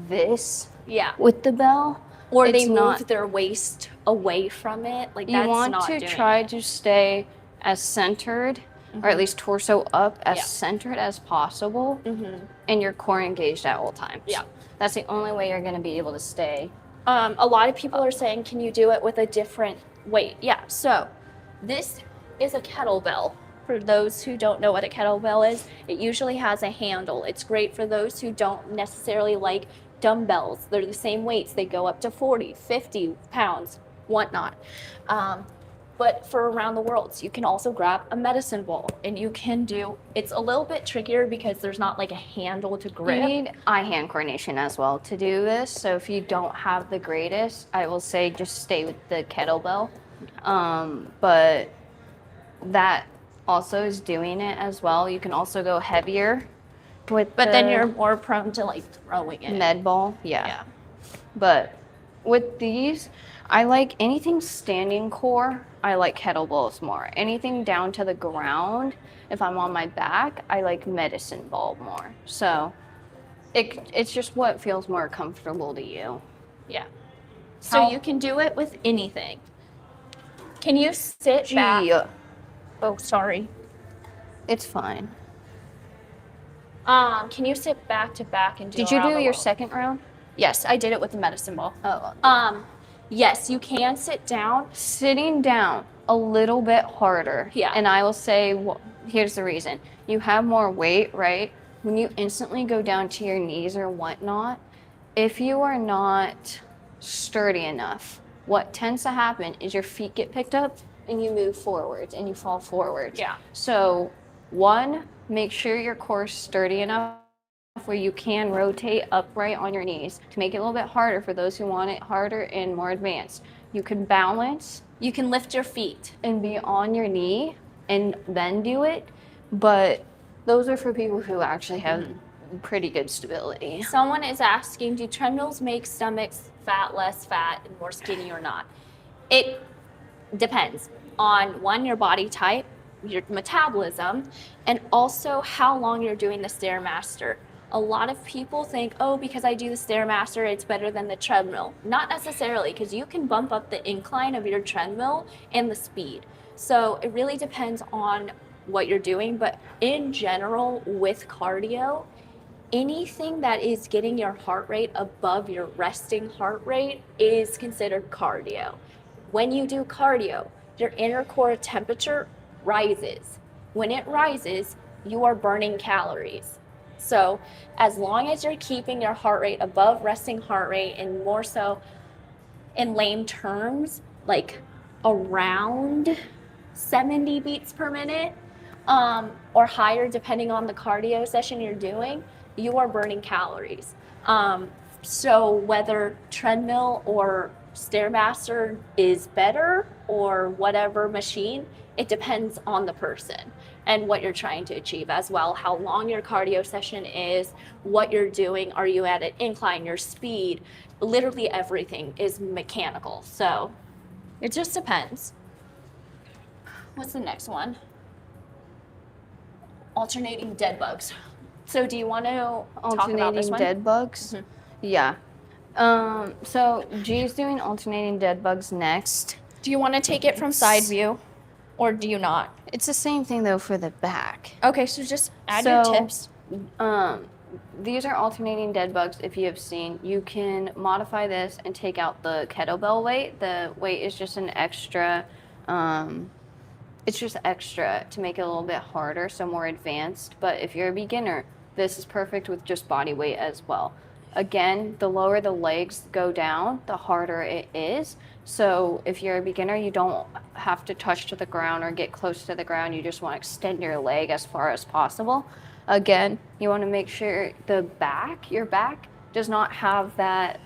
this with the bell. Or they move their waist away from it. Like, that's not You want to try to stay as centered, or at least torso up, as centered as possible, and your core engaged at all times. Yeah. That's the only way you're going to be able to stay. A lot of people are saying, can you do it with a different weight? Yeah, so this is a kettlebell. For those who don't know what a kettlebell is, it usually has a handle. It's great for those who don't necessarily like dumbbells. They're the same weights. They go up to 40, 50 pounds, whatnot. But for around the world, so you can also grab a medicine ball, and you can do, it's a little bit trickier because there's not like a handle to grip. You need eye-hand coordination as well to do this. So if you don't have the greatest, I will say just stay with the kettlebell. But that also is doing it as well. You can also go heavier with But then you're more prone to like throwing it. med ball. Yeah. But with these, I like anything standing core, I like kettlebells more. Anything down to the ground, if I'm on my back, I like medicine ball more. So it's just what feels more comfortable to you. Yeah. So How- you can do it with anything. Can you sit back? Gee, Oh, sorry. it's fine. Can you sit back to back and do Did you around do the your world? second round? Yes, I did it with the medicine ball. Oh. Yes, you can sit down. Sitting down a little bit harder. Yeah. And I will say, well, here's the reason. You have more weight, right? When you instantly go down to your knees or whatnot, if you are not sturdy enough, what tends to happen is your feet get picked up and you move forwards and you fall forwards. Yeah. So, one, make sure your core is sturdy enough where you can rotate upright on your knees to make it a little bit harder for those who want it harder and more advanced. You can balance You can lift your feet. and be on your knee and then do it, but those are for people who actually have pretty good stability. Someone is asking, do treadmills make stomachs fat, less fat, and more skinny or not? It depends on one, your body type, your metabolism, and also how long you're doing the Stairmaster. A lot of people think, oh, because I do the Stairmaster, it's better than the treadmill. Not necessarily, because you can bump up the incline of your treadmill and the speed. So it really depends on what you're doing, but in general, with cardio, anything that is getting your heart rate above your resting heart rate is considered cardio. When you do cardio, your inner core temperature rises. When it rises, you are burning calories. So as long as you're keeping your heart rate above resting heart rate, and more so in lame terms, like around 70 beats per minute, or higher depending on the cardio session you're doing, you are burning calories. So whether treadmill or Stairmaster is better or whatever machine, it depends on the person and what you're trying to achieve as well, how long your cardio session is, what you're doing, are you at an incline, your speed, literally everything is mechanical. So it just depends. What's the next one? Alternating dead bugs. So do you want to talk about this Alternating one? dead bugs? Mhm. Yeah. So G's doing alternating dead bugs next. Do you want to take it from side view or do you not? It's the same thing though for the back. Okay, so just add your So, tips. These are alternating dead bugs. If you have seen, you can modify this and take out the kettlebell weight. The weight is just an extra, it's just extra to make it a little bit harder, so more advanced. But if you're a beginner, this is perfect with just body weight as well. Again, the lower the legs go down, the harder it is. So if you're a beginner, you don't have to touch to the ground or get close to the ground. You just want to extend your leg as far as possible. Again, you want to make sure your back does not have that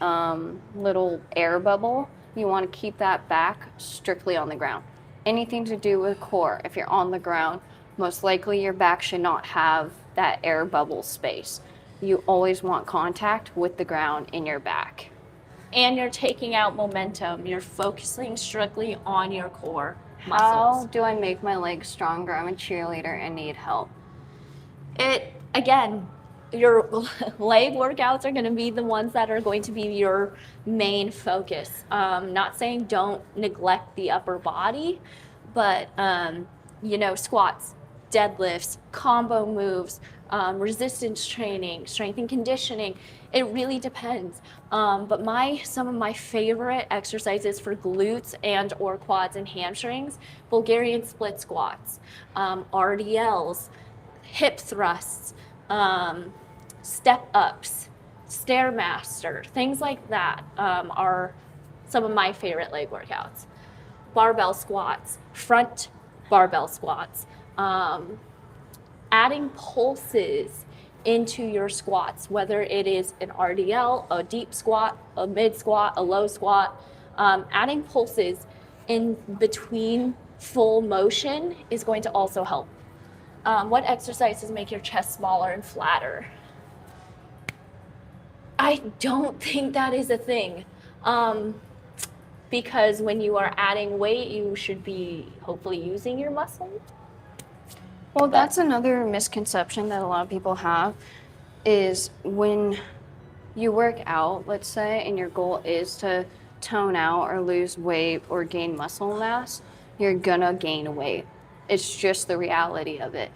little air bubble. You want to keep that back strictly on the ground. Anything to do with core, if you're on the ground, most likely your back should not have that air bubble space. You always want contact with the ground in your back. And you're taking out momentum. You're focusing strictly on your core How muscles. do I make my legs stronger? I'm a cheerleader and need help. Again, your leg workouts are going to be the ones that are going to be your main focus. Not saying don't neglect the upper body, but squats, deadlifts, combo moves, resistance training, strength and conditioning. It really depends. But some of my favorite exercises for glutes and or quads and hamstrings, Bulgarian split squats, RDLs, hip thrusts, step ups, Stairmaster, things like that are some of my favorite leg workouts. Barbell squats, front barbell squats, adding pulses into your squats, whether it is an RDL, a deep squat, a mid squat, a low squat, adding pulses in between full motion is going to also help. What exercises make your chest smaller and flatter? I don't think that is a thing. Because when you are adding weight, you should be hopefully using your muscle. Well, that's another misconception that a lot of people have is when you work out, let's say, and your goal is to tone out or lose weight or gain muscle mass, you're gonna gain weight. It's just the reality of it.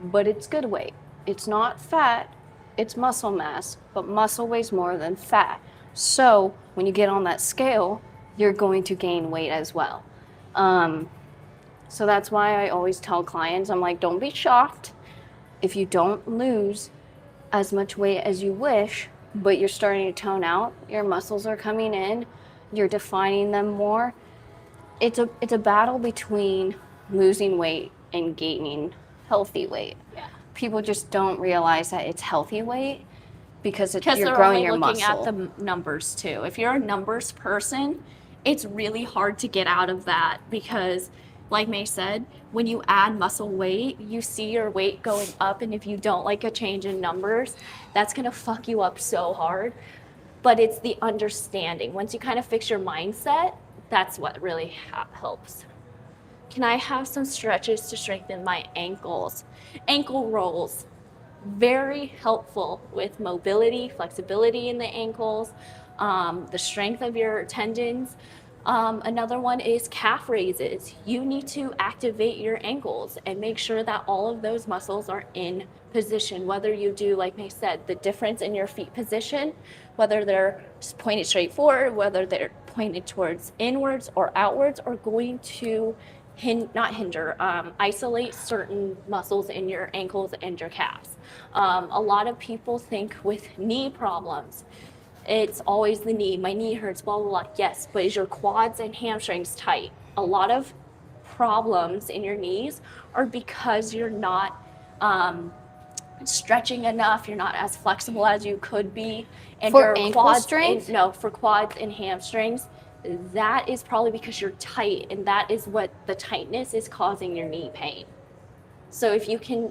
But it's good weight. It's not fat, it's muscle mass, but muscle weighs more than fat. So when you get on that scale, you're going to gain weight as well. So that's why I always tell clients, I'm like, don't be shocked if you don't lose as much weight as you wish, but you're starting to tone out, your muscles are coming in, you're defining them more. It's a battle between losing weight and gaining healthy weight. Yeah. People just don't realize that it's healthy weight because you're they're growing only your looking muscle. at the numbers too. If you're a numbers person, it's really hard to get out of that because, like May said, when you add muscle weight, you see your weight going up, and if you don't like a change in numbers, that's gonna fuck you up so hard. But it's the understanding. Once you kind of fix your mindset, that's what really helps. Can I have some stretches to strengthen my ankles? Ankle rolls, very helpful with mobility, flexibility in the ankles, the strength of your tendons. Another one is calf raises. You need to activate your ankles and make sure that all of those muscles are in position. Whether you do, like May said, the difference in your feet position, whether they're just pointed straight forward, whether they're pointed towards inwards or outwards, are going to isolate certain muscles in your ankles and your calves. A lot of people think with knee problems, it's always the knee. My knee hurts, blah, blah, blah. Yes, but is your quads and hamstrings tight? A lot of problems in your knees are because you're not stretching enough. You're not as flexible as you could be. And For your ankle quads, strength? for quads and hamstrings, that is probably because you're tight, and that is what the tightness is causing your knee pain. So if you can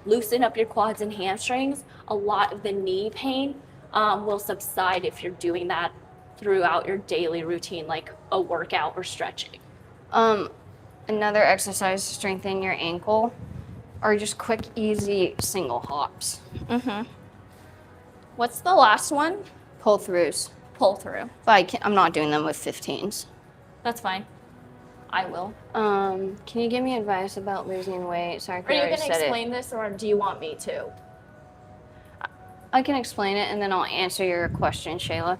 loosen up your quads and hamstrings, a lot of the knee pain will subside if you're doing that throughout your daily routine, like a workout or stretching. Another exercise to strengthen your ankle are just quick, easy single hops. What's the last one? Pull throughs. Pull through. But I'm not doing them with 15s. That's fine. I will. Can you give me advice about losing weight? Sorry, Are you going to explain this, or do you want me to? I can explain it, and then I'll answer your question, Shayla.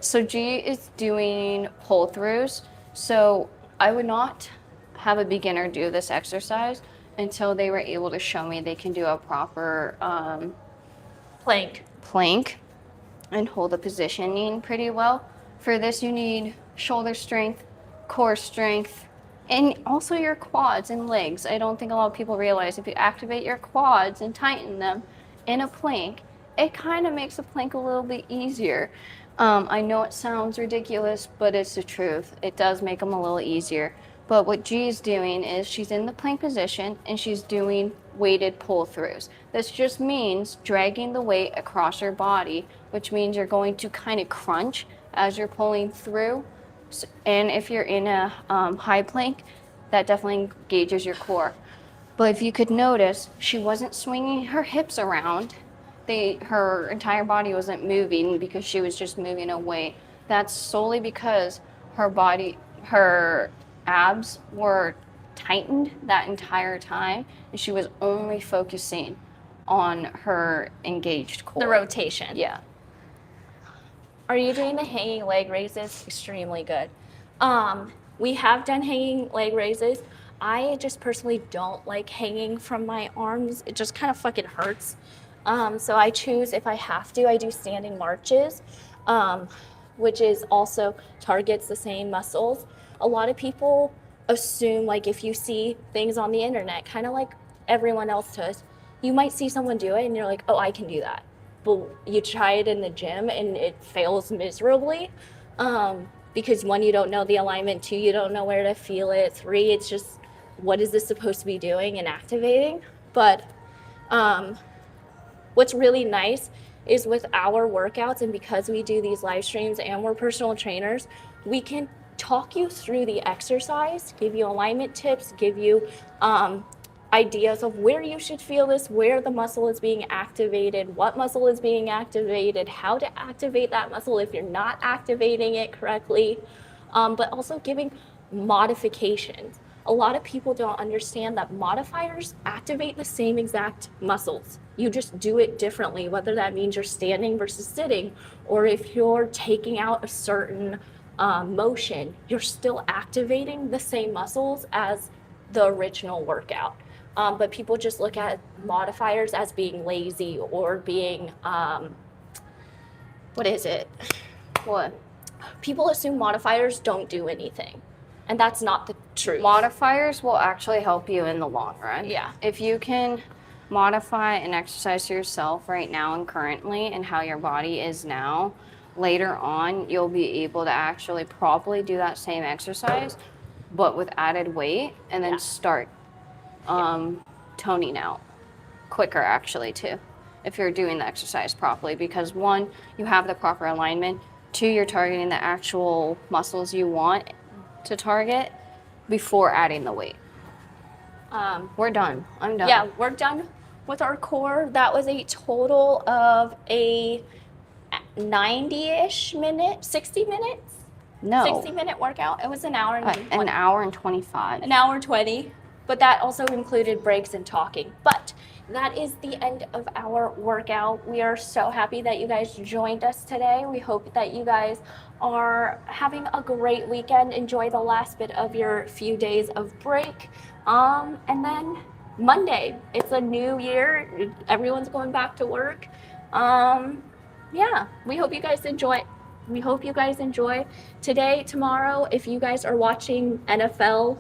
So G is doing pull throughs. So I would not have a beginner do this exercise until they were able to show me they can do a proper plank and hold the positioning pretty well. For this, you need shoulder strength, core strength, and also your quads and legs. I don't think a lot of people realize if you activate your quads and tighten them in a plank, it kind of makes the plank a little bit easier. I know it sounds ridiculous, but it's the truth. It does make them a little easier. But what G is doing is she's in the plank position and she's doing weighted pull throughs. This just means dragging the weight across your body, which means you're going to kind of crunch as you're pulling through. And if you're in a high plank, that definitely engages your core. But if you could notice, she wasn't swinging her hips around. Her entire body wasn't moving because she was just moving away. That's solely because her abs were tightened that entire time, and she was only focusing on her engaged core. The rotation. Yeah. Are you doing the hanging leg raises? Extremely good. We have done hanging leg raises. I just personally don't like hanging from my arms. It just kind of fucking hurts. So I choose, if I have to, I do standing marches, which is also targets the same muscles. A lot of people assume, if you see things on the internet, kind of like everyone else does, you might see someone do it and you're like, oh, I can do that. But you try it in the gym and it fails miserably. because one, you don't know the alignment, two, you don't know where to feel it, three, it's just, what is this supposed to be doing and activating? But what's really nice is with our workouts, and because we do these live streams and we're personal trainers, we can talk you through the exercise, give you alignment tips, give you ideas of where you should feel this, where the muscle is being activated, what muscle is being activated, how to activate that muscle if you're not activating it correctly, but also giving modifications. A lot of people don't understand that modifiers activate the same exact muscles. You just do it differently, whether that means you're standing versus sitting, or if you're taking out a certain motion, you're still activating the same muscles as the original workout. But people just look at modifiers as being lazy or being, what is it? What? People assume modifiers don't do anything. And that's not the truth. Modifiers will actually help you in the long run. Yeah. If you can modify an exercise to yourself right now and currently and how your body is now, later on you'll be able to actually probably do that same exercise, but with added weight, and then start toning out quicker actually too, if you're doing the exercise properly, because one, you have the proper alignment, two, you're targeting the actual muscles you want to target before adding the weight. We're done. I'm done. Yeah, we're done with our core. That was a total of a 90-ish minute, 60 minutes? No. 60-minute workout. It was an hour and 20. An hour and 25. An hour 20. But that also included breaks and talking. But that is the end of our workout. We are so happy that you guys joined us today. We hope that you guys are having a great weekend. Enjoy the last bit of your few days of break. And then Monday, it's a new year. Everyone's going back to work. Yeah, we hope you guys enjoy. We hope you guys enjoy today, tomorrow. If you guys are watching NFL,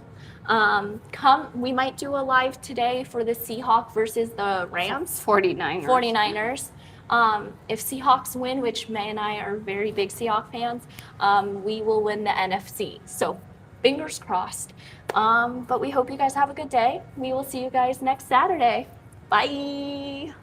we might do a live today for the Seahawks versus the Rams. 49ers. If Seahawks win, which May and I are very big Seahawks fans, we will win the NFC. So fingers crossed. But we hope you guys have a good day. We will see you guys next Saturday. Bye.